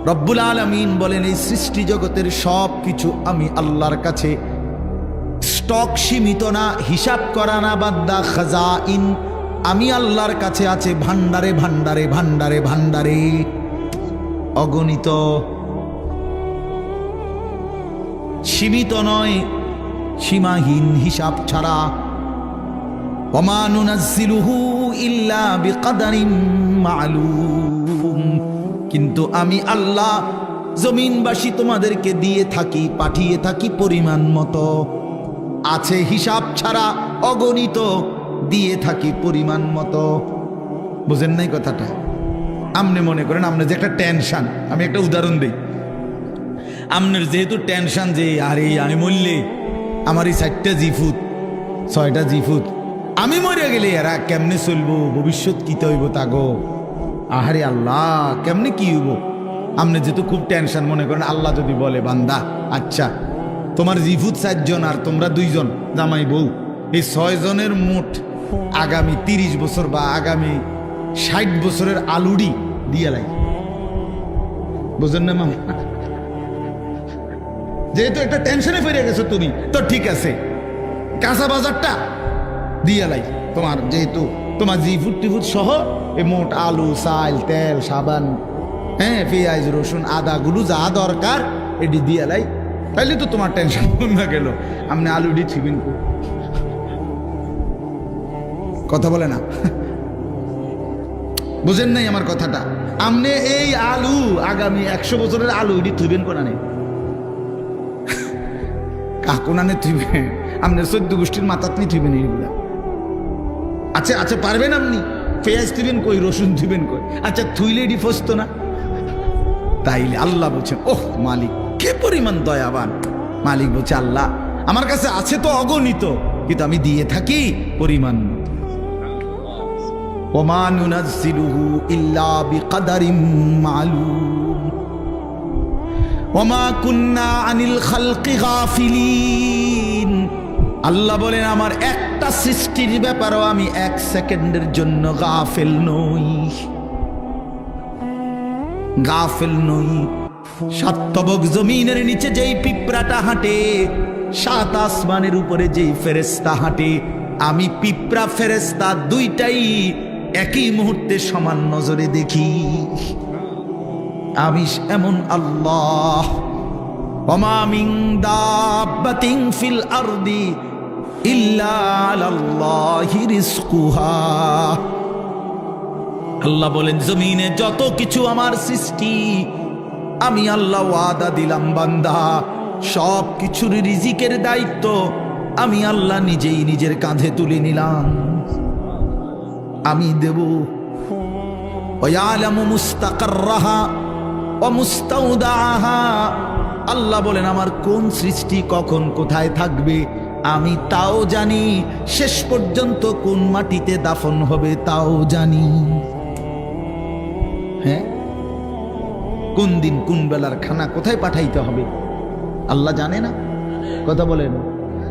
রব্বুল আলামিন বলেন এই সৃষ্টি জগতের সব কিছু আমি আল্লাহর কাছে স্টক সীমিত না, হিসাব করা না, বাদ্দা খাযাইন আমি আল্লাহর কাছে আছে ভান্ডারে ভান্ডারে ভান্ডারে ভান্ডারে, অগণিত, সীমিত নয়, সীমাহীন, হিসাব ছাড়া। ওমা নুনাজ্জিলুহু ইল্লা বিকদারিন মা'লুম, কিন্তু আমি আল্লাহ জমিনবাসী তোমাদেরকে দিয়ে থাকি, পাঠিয়ে থাকি পরিমাণ মতো, আছে হিসাব ছাড়া, অগণিত, দিয়ে থাকি পরিমাণ মতো। বুঝেন নাই কথাটা? আপনি মনে করেন আপনার যে একটা টেনশন, আমি একটা উদাহরণ দিই, আপনার যেহেতু টেনশন যে আরে আমি মরলে আমার এই 4টা জিফুত 6টা জিফুত, আমি মরে গেলে এরা কেমনে চলবো, ভবিষ্যৎ কিতে হইব তাগো, আহারে আল্লাহ কেমনে কি হইব, আপনি যেহেতু খুব টেনশন, মনে করেন আল্লাহ যদি বলে বান্দা আচ্ছা তোমার জিফুত 4 জন আর তোমরা 2 জন জামাই বউ, এই 6 জনের মোট আগামী 30 বছর বা আগামী 60 বছরের আলুডি দিয়ে লাই। বুঝলেন না মামা? যেহেতু একটা টেনশনে ফিরে গেছো তুমি, তো ঠিক আছে কাঁচা বাজারটা দিয়ে লাই, তোমার যেহেতু তোমার জিফুট টিফুট সহ এই মোট আলু, চাল, তেল, সাবান, হ্যাঁ পেঁয়াজ, রসুন, আদা গুলো যা দরকার এটি দিয়ে লাই, তাইলে তো তোমার টেনশন না গেল। আপনি আলুডি ছিবেন, কথা বলে না, বুঝেন নাই আমার কথাটা? আপনি এই আলু আগামী 100 বছরের আলু এটি থুইবেন কোনা নেই, কাকুনানে থুইবেন, আপনি 14 গোষ্ঠীর মাথাত নিয়ে থুইবেন এইগুলা। আচ্ছা আচ্ছা পারবেন আপনি? পেঁয়াজ থুইবেন কই, রসুন থুইবেন কই? আচ্ছা থুইলে এটি ফসত না? তাইলে আল্লাহ বলছেন ওহ মালিক কে পরিমাণ দয়াবান। মালিক বলছে আল্লাহ আমার কাছে আছে তো অগণিত, কিন্তু আমি দিয়ে থাকি পরিমাণ মতো। ওমা নুনাজ্জিলুহু ইল্লা বিকদারিন মা'লুম ওমা কুন্না আনিল খালকি গাফিলিন। আল্লাহ বলেন আমার একটা সৃষ্টির ব্যাপারেও আমি 1 সেকেন্ডের জন্য গাফেল নই, গাফেল নই। 7 তবক জমিনের নিচে যেই পিঁপড়াটা হাঁটে, 7 আসমানের উপরে যেই ফেরেশতা হাঁটে, আমি পিঁপড়া ফেরেশতা দুইটাই একই মুহূর্তে সমান নজরে দেখি। আমি এমন আল্লাহ। ওমা মিন দাব্বাতিন ফিল আরদি ইল্লা আলাল্লাহি রিজকুহা। আল্লাহ বলেন জমিনে যত কিছু আমার সৃষ্টি, আমি আল্লাহ ওয়াদা দিলাম বান্দা সব কিছুর রিজিকের দায়িত্ব আমি আল্লাহ নিজেই নিজের কাঁধে তুলে নিলাম, আমি দেব। ওয়ালামু মুস্তাকাররাহা ওয়া মুস্তাউদাহা। আল্লাহ বলেন আমার কোন সৃষ্টি কখন কোথায় থাকবে আমি তাও জানি, শেষ পর্যন্ত কোন মাটিতে দাফন হবে তাও জানি। হ্যাঁ, কোন দিন কোন বেলার খানা কোথায় পাঠাইতে হবে আল্লাহ জানে না? কথা বলেন।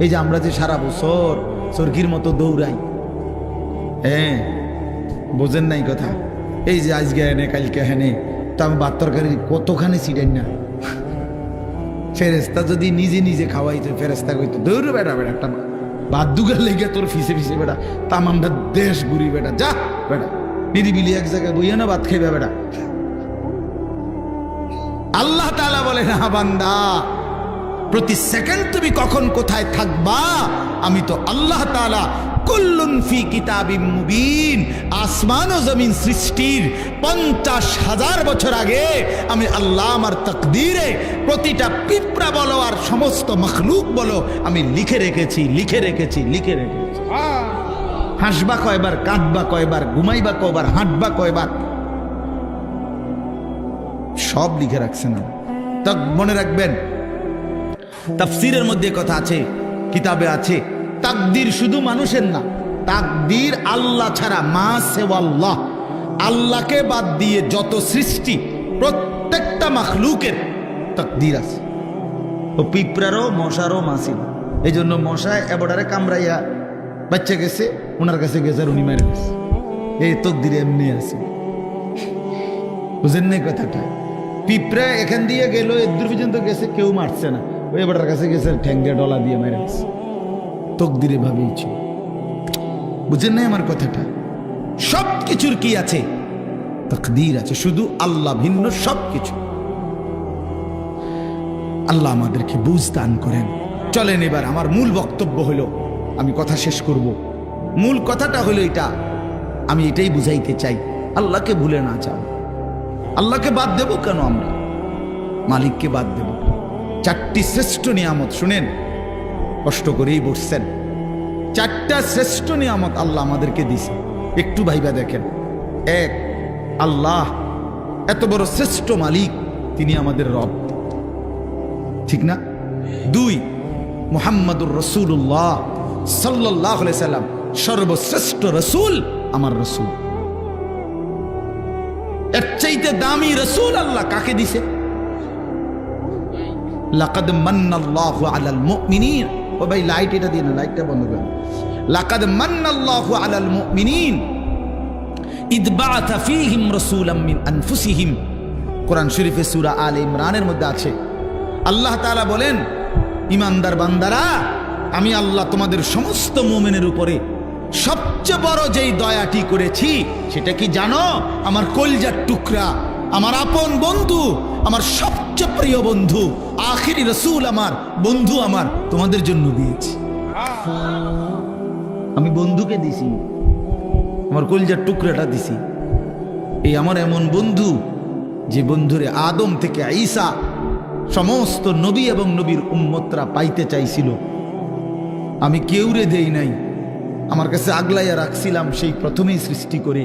এই যে আমরা যে সারা বছর সরকির মতো দৌড়াই, হ্যাঁ বোঝেন নাই কথা? এই যে আজকে হেনে কালকে হেনে, তা আমি ভাত তরকারি কতখানি ছিটেন না। ফেরেস্তা যদি নিজে নিজে খাওয়াইতো, ফেরেস্তা কইতো দৌড় বেটা বেটা একটা ভাত দুগার লেগে তোর ফিসে ফিসে বেটা তামামটা দেশ ঘুরি বেটা, যা বেটা নিরিবিলি এক জায়গায় বইয়া না ভাত খাইবে বেটা। আল্লাহ তাআলা বলে না বান্দা প্রতি সেকেন্ড তুমি কখন কোথায় থাকবা আমি তো আল্লাহ তাআলা কুল্লুন ফি কিতাবিম মুবিন। আসমান ও জমিন সৃষ্টির 50,000 বছর আগে আমি আল্লাহ আমার তাকদীরে প্রতিটা পিঁপড়া বলো আর সমস্ত মখলুক বলো আমি লিখে রেখেছি, লিখে রেখেছি, লিখে রেখেছি। হাসবা কয়বার, কাঁদবা কয়বার, ঘুমাইবা কয়বার, হাঁটবা কয়বার, সব লিখে রাখছেন। তা মনে রাখবেন তাফসীরের মধ্যে কথা আছে, কিতাবে আছে, তাকদীর শুধু মানুষের না, তাকদীর আল্লাহ ছাড়া মা সেওয়াল্লাহ, আল্লাহকে বাদ দিয়ে যত সৃষ্টি প্রত্যেকটা মাখলুকের তাকদীর আছে। ও পিঁপড়ারও মশারও মা ছিল। এই জন্য মশায় এবডারে কামড়াইয়া বাচ্চা গেছে, ওনার কাছে গেছে আর উনি মেরে গেছে। এই তকদিরে এমনি আছে, বুঝেন না কথাটা? পিঁপড়া এখান দিয়ে গেল, এদূর পর্যন্ত গেছে, কেউ মারছে না, ওই এবডার কাছে গেছে ঠ্যাং দিয়ে ডলা দিয়ে মেরে গেছে। তকদিরে ভাবেইছি, বুঝেন না আমার কথাটা? সব কিছুর কি আছে? তাকদীর আছে, শুধু আল্লাহ ভিন্ন সব কিছু। আল্লাহ আমাদেরকে বুঝ দান করেন। চলেন এবার আমার মূল বক্তব্য হলো, আমি কথা শেষ করব। মূল কথাটা হলো এটা, আমি এটাই বুঝাইতে চাই, আল্লাহকে ভুলে না যাও। আল্লাহকে বাদ দেব কেন আমরা? মালিককে বাদ দেব? চারটি শ্রেষ্ঠ নিয়ামত শুনেন, কষ্ট করেই বসছেন। চারটা শ্রেষ্ঠ নিয়ামত আল্লাহ আমাদেরকে দিছে, একটু ভাইবা দেখেন। এক, আল্লাহ এত বড় শ্রেষ্ঠ মালিক, তিনি আমাদের রব, ঠিক না? দুই, মুহাম্মাদুর রাসূলুল্লাহ সাল্লাল্লাহু আলাইহি সাল্লাম সর্বশ্রেষ্ঠ রাসূল, আমার রাসূল। এর চাইতে দামি রাসূল আল্লাহ কাকে দিছে? লাকাদ মান্নাল্লাহু আলাল মুমিনিন। ও ভাই লাইট এটা দিন, লাইটটা বন্ধ করেন। লাকাদ মান্নাল্লাহু আলাল মুমিনিন ইদ বাআথা ফীহিম রাসূলাম মিন আনফুসিহিম। কোরআন শরীফে সূরা আলে ইমরানের মধ্যে আছে, আল্লাহ তাআলা বলেন, ইমানদার বান্দারা, আমি আল্লাহ তোমাদের সমস্ত মুমিনের উপরে সবচেয়ে বড় যেই দয়াটি করেছি সেটা কি জানো? আমার কলিজার টুকরা, আমার আপন বন্ধু, আমার সবচেয়ে প্রিয় বন্ধু, আখিরি রাসূল, আমার বন্ধু, আমার তোমাদের জন্য দিয়েছি। আমি বন্ধুকে দিছি, আমার কলিজার টুকরাটা দিছি। এই আমার এমন বন্ধু, যে বন্ধুরে আদম থেকে ঈসা সমস্ত নবী এবং নবীর উম্মতরা পাইতে চাইছিল, আমি কেউরে দেই নাই, আমার কাছে আগলাইয়া রাখছিলাম সেই প্রথমেই সৃষ্টি করে।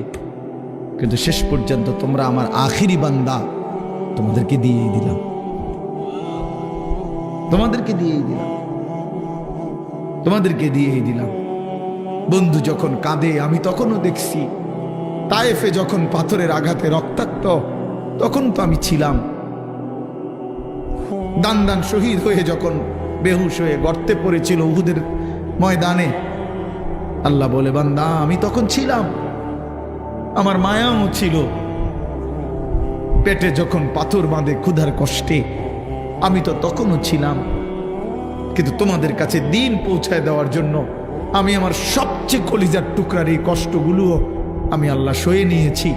কিন্তু শেষ পর্যন্ত তোমরা আমার আখিরি বান্দা, তোমাদেরকে দিয়েই দিলাম, তোমাদেরকে দিয়েই দিলাম, তোমাদেরকে দিয়েই দিলাম। বন্ধু যখন কাঁদে আমি তখনও দেখছি, তায়েফে যখন পাথরের আঘাতে রক্তাক্ত, তখন তো আমি ছিলাম। দান দান শহীদ হয়ে যখন বেহুশ হয়ে গর্তে পড়েছিল উহুদের ময়দানে, আল্লাহ বলে, বান্দা আমি তখন ছিলাম, আমার মায়াও ছিল। পেটে যখন পাথর বাঁধে ক্ষুধার কষ্টে, আমি তো তখনও ছিলাম। কিন্তু তোমাদের কাছে দিন পৌঁছায় দেওয়ার জন্য আমি আমার সবচেয়ে কলিজার টুকরার এই কষ্টগুলোও আমি আল্লাহ সয়ে নিয়েছি,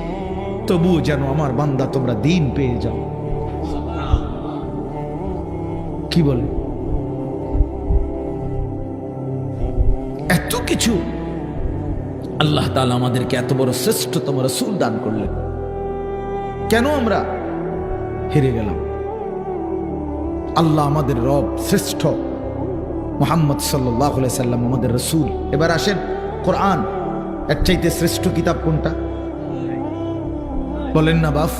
তবুও যেন আমার বান্দা তোমরা দিন পেয়ে যাও। কি বলে? এত কিছু আল্লাহ তাআলা আমাদেরকে এত বড় শ্রেষ্ঠতম রাসূল দান করলেন, কেন আমরা হেরে গেলাম? আল্লাহ আমাদের রব, শ্রেষ্ঠ মুহাম্মদ সাল্লাল্লাহু আলাইহি সাল্লাম আমাদের রাসূল। এবার আসেন, কোরআন এর চাইতে শ্রেষ্ঠ কিতাব কোনটা? বলেন না বাফ,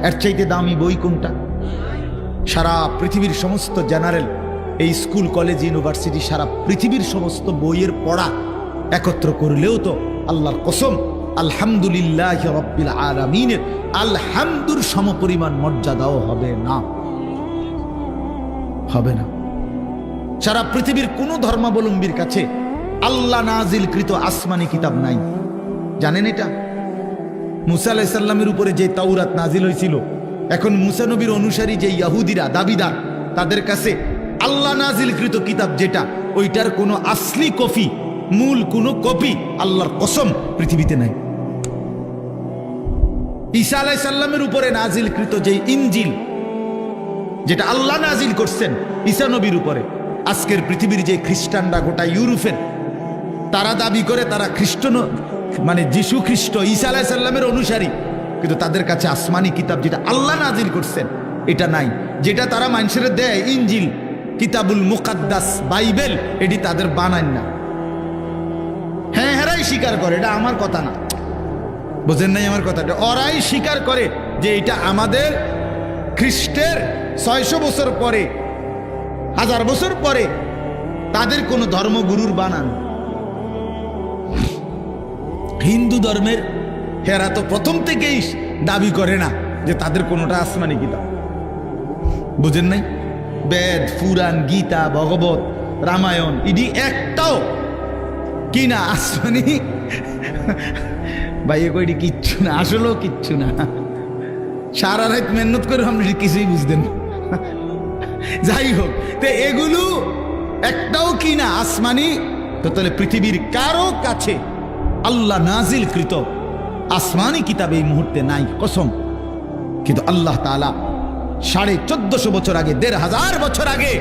এর চাইতে দামি বই কোনটা? সারা পৃথিবীর সমস্ত জেনারেল, এই স্কুল কলেজ ইউনিভার্সিটি, সারা পৃথিবীর সমস্ত বইয়ের পড়া একত্র করলেও তো আল্লাহর কসম আলহামদুলিল্লাহি রাব্বিল আলামিনের আলহামদুর সমপরিমাণ মর্যাদাও হবে না, হবে না। সারা পৃথিবীর কোন ধর্মাবলম্বীর কাছে আল্লাহ নাজিলকৃত আসমানি কিতাব নাই, জানেন এটা? মুসা আলাইহিস সালামের উপরে যে তাওরাত নাজিল হয়েছিল, এখন মুসা নবীর অনুসারী যে ইহুদিরা দাবিদার, তাদের কাছে আল্লাহ নাজিলকৃত কিতাব যেটা, ওইটার কোনো আসলি কপি, মূল কোনো কপি আল্লাহর কসম পৃথিবীতে নাই। ঈসা আলাইহিস সালামের উপরে নাজিলকৃত যে ইনজিল, যেটা আল্লাহ নাজিল করছেন ঈসা নবীর উপরে, আজকের পৃথিবীর যে খ্রিস্টানরা, গোটা ইউরোপের, তারা দাবি করে তারা খ্রিস্ট, মানে যিশু খ্রিস্ট ঈসা আলাইহিস সালামের অনুসারী, কিন্তু তাদের কাছে আসমানি কিতাব যেটা আল্লাহ নাজিল করছেন এটা নাই। যেটা তারা মানুষের দেয় ইনজিল, কিতাবুল মুকাদ্দাস, বাইবেল, এটি তাদের বানান না। হ্যাঁ, হেরাই স্বীকার করে, এটা আমার কথা না, বোঝেন নাই আমার কথাটা? ওরাই স্বীকার করে যে এটা আমাদের খ্রিস্টের 600 বছর পরে, 1000 বছর পরে তাদের কোন ধর্মগুরুর বানান। হিন্দু ধর্মের হেরা তো প্রথম থেকেই দাবি করে না যে তাদের কোনোটা আসমানি কিতাব, বুঝেন নাই? বেদ, পুরাণ, গীতা, ভগবত, রামায়ণ ইডি একটাও কিনা আসমানি ভাই কইডি কিচ্ছু না, আসলেও কিচ্ছু না। সারা রাত মেহনত করে আপনি কিছুই বুঝতেন না। যাই হোক, তো এগুলো একটাও কিনা আসমানি, তো তাহলে পৃথিবীর কারো কাছে আল্লাহ নাজিল কৃত আসমানি কিতাব এই মুহূর্তে নাই, কসম। কিন্তু আল্লাহ তাআলা 1450 বছর আগে, 1500 বছর আগে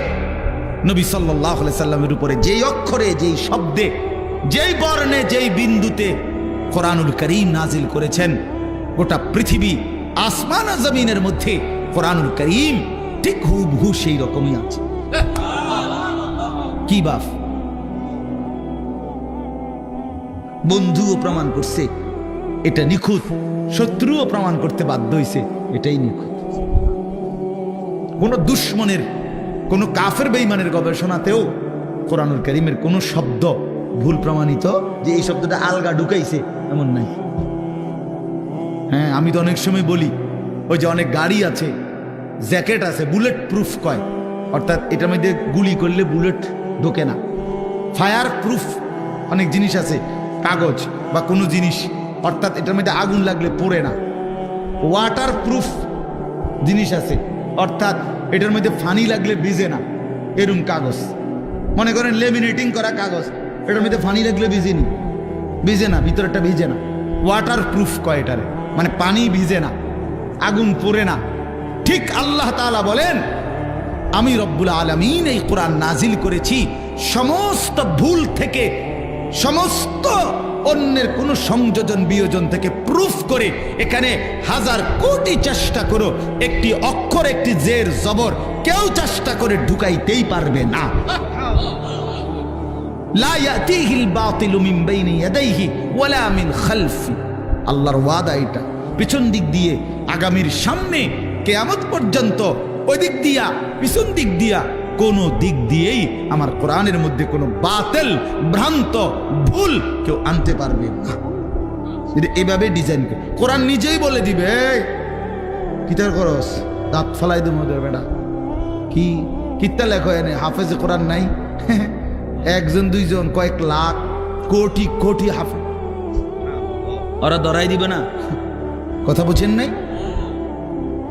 নবী সাল্লাল্লাহু আলাইহি সাল্লামের উপরে যেই অক্ষরে, যেই শব্দে, যেই বর্ণে, যেই বিন্দুতে কোরআনুল কারীম নাজিল করেছেন, গোটা পৃথিবী আসমান আর জমিনের মধ্যে কোরআনুল কারীম ঠিক হুবহু সেই রকমই আছে। কি বাপ, বন্ধুও প্রমাণ করছে এটা নিখুঁত, শত্রুও প্রমাণ করতে বাধ্য হয়েছে এটাই নিখুঁত। কোন দুশ্মনের, কোন কাফের বেঈমানের গবেষণাতেও কোরআনুল কারীমের কোন শব্দ ভুল প্রমাণিত যে এই শব্দটা আলগা ঢুকাইছে এমন নাই। হ্যাঁ, আমি তো অনেক সময় বলি, ওই যে অনেক গাড়ি আছে, জ্যাকেট আছে, বুলেট প্রুফ কয়, অর্থাৎ এটার মধ্যে গুলি করলে বুলেট ঢোকে না। ফায়ার প্রুফ অনেক জিনিস আছে, কাগজ বা কোনো জিনিস, অর্থাৎ এটার মধ্যে আগুন লাগলে পড়ে না। ওয়াটার প্রুফ জিনিস আছে, অর্থাৎ এটার মধ্যে পানি লাগলে ভিজে না, এরকম কাগজ। মনে করেন লেমিনেটিং করা কাগজ, এটার মধ্যে পানি লাগলে ভিজে না, ভিতরেটা ভিজে না। ওয়াটার প্রুফ কয় এটারে, মানে পানি ভিজে না, আগুন পড়ে না। ঠিক আল্লাহ তাআলা বলেন, আমি রব্বুল আলামিন এই কোরআন নাজিল করেছি সমস্ত ভুল থেকে, সমস্ত অন্যের কোন সংযোজন বিয়োজন থেকে প্রুফ করে। এখানে 1000 কোটি চেষ্টা করো, একটি অক্ষর, একটি জের জবর কেউ চেষ্টা করে ঢুকাইতেই পারবে না। লা ইয়াতিহিল বাতিলু মিন বাইনি ইয়াদাইহি ওয়ালা মিন খালফি। আল্লাহর ওয়াদা এটা, পিছন দিক দিয়ে, আগামীর সামনে কিয়ামত পর্যন্ত, ওই দিক দিয়া, পিছন দিক দিয়া, কোন দিক দিয়েই আমার কোরআনের মধ্যে কোনো বাতিল, ভ্রান্ত, ভুল কেউ আনতে পারবে না। এভাবে ডিজাইন করে কোরআন নিজেই বলে দিবে, কিতার করস, দাঁত ফালাই দেবো বেটা, কি কিতা লেখো এনে, হাফেজে কোরআন নাই? একজন, দুইজন, কয়েক লাখ, কোটি কোটি হাফেজ, ওরা ধরাই দিবে না। কথা বুঝেন নাই?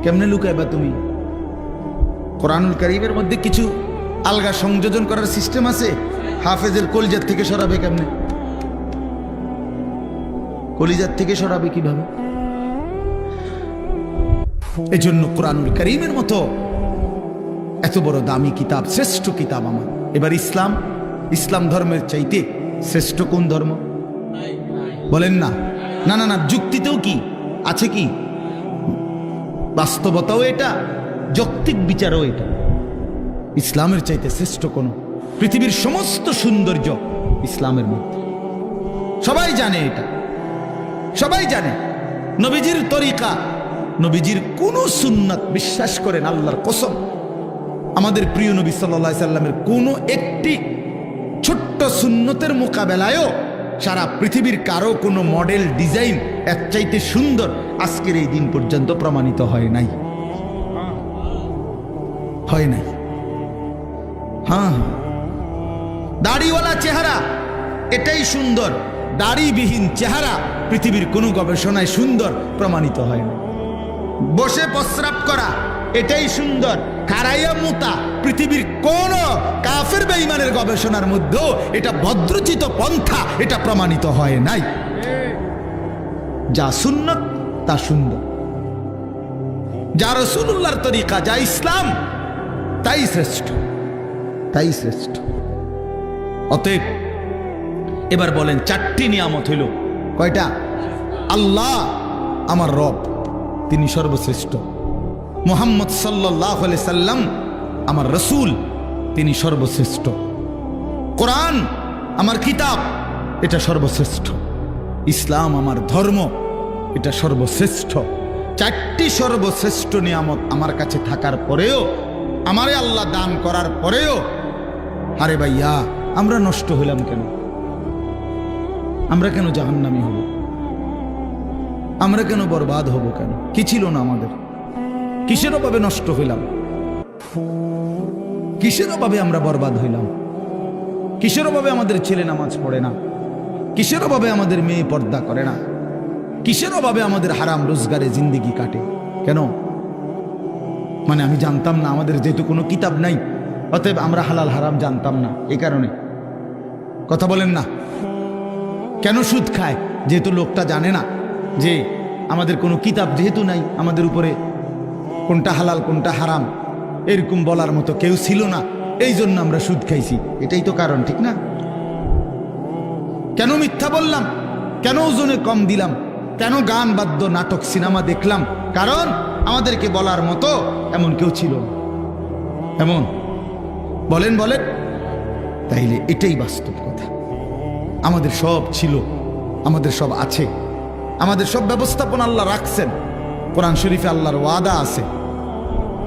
কেমনে লুকাইবা তুমি? কোরআনুল কারীমের মধ্যে কিছু আলগা সংযোজন করার সিস্টেম আছে। হাফেজের কলিজার থেকে সরাবে কেমনে? কলিজার থেকে সরাবে কিভাবে? এই জন্য কোরআনুল কারীমের মতো এত বড় দামি কিতাব, শ্রেষ্ঠ কিতাব আমার। এবার ইসলাম ধর্মের চাইতে শ্রেষ্ঠ কোন ধর্ম বলেন না? না না না, যুক্তিতেও কি আছে, কি বাস্তবতাও এটা, যৌক্তিক বিচারও এটা। ইসলামের চাইতে শ্রেষ্ঠ কোন, পৃথিবীর সমস্ত সৌন্দর্য ইসলামের মধ্যে। সবাই জানে এটা, সবাই জানে। নবীজির তরিকা, নবীজির কোন সুন্নাত বিশ্বাস করেন আল্লাহর কসম, আমাদের প্রিয় নবী সাল্লাল্লাহু আলাইহি সাল্লামের কোন একটি ছোট্ট সুন্নতের মোকাবেলায়ও সারা পৃথিবীর কারো কোনো মডেল, ডিজাইন এর চাইতে সুন্দর আজকের এই দিন পর্যন্ত প্রমাণিত হয় নাই, হয় নাই। হ্যাঁ, দাড়িওয়ালা চেহারা এটাই সুন্দর, দাড়িবিহীন চেহারা পৃথিবীর কোনো গবেষণায় সুন্দর প্রমাণিত হয় না। বসে প্রস্রাব করা এটাই সুন্দর, খাড়াইয়া মুতা পৃথিবীর কোন কাফের বেঈমানের গবেষণার মধ্যেও এটা ভদ্রচিত পন্থা, এটা প্রমাণিত হয় নাই। যা সুন্নত তা সুন্দর, যা রাসূলুল্লাহর তরিকা, যা ইসলাম, তাই শ্রেষ্ঠ, তাই শ্রেষ্ঠ। অতএব এবার বলেন, 4টি নিয়ামত হইল, কয়টা? আল্লাহ আমার রব, তিনি সর্বশ্রেষ্ঠ। মুহাম্মদ সাল্লাল্লাহু আলাইহি সাল্লাম আমার রাসূল, তিনি সর্বশ্রেষ্ঠ। কোরআন আমার কিতাব, এটা সর্বশ্রেষ্ঠ। ইসলাম আমার ধর্ম, এটা সর্বশ্রেষ্ঠ। 4টি সর্বশ্রেষ্ঠ নিয়ামত আমার কাছে থাকার পরেও, আমারে আল্লাহ দান করার পরেও, আরে ভাইয়া আমরা নষ্ট হইলাম কেন? আমরা কেন জাহান্নামী হব? আমরা কেন বরবাদ হব? কেন? কি ছিল না আমাদের? কিসের অভাবে নষ্ট হইলাম? কিসের অভাবে আমরা বরবাদ হইলাম? কিসের অভাবে আমাদের ছেলে নামাজ পড়ে না? কিসের অভাবে আমাদের মেয়ে পর্দা করে না? কিসের অভাবে আমাদের হারাম রোজগারে জিন্দেগি কাটে? কেন? মানে আমি জানতাম না, আমাদের যেহেতু কোনো কিতাব নাই, অতএব আমরা হালাল হারাম জানতাম না, এই কারণে। কথা বলেন না? কেন সুদ খায়? যেহেতু লোকটা জানে না যে আমাদের কোনো কিতাব যেহেতু নাই, আমাদের উপরে কোনটা হালাল কোনটা হারাম এরকম বলার মতো কেউ ছিল না, এই জন্য আমরা সুদ খাইছি। এটাই তো কারণ, ঠিক না? কেন মিথ্যা বললাম? কেন ওজনে কম দিলাম? কেন গান বাদ্য নাটক সিনেমা দেখলাম? কারণ আমাদেরকে বলার মতো এমন কেউ ছিল না। এমন বলেন বলেন, তাইলে এটাই বাস্তব কথা। আমাদের সব ছিল, আমাদের সব আছে, আমাদের সব ব্যবস্থাপনা আল্লাহ রাখছেন। কোরআন শরীফে আল্লাহর ওয়াদা আছে,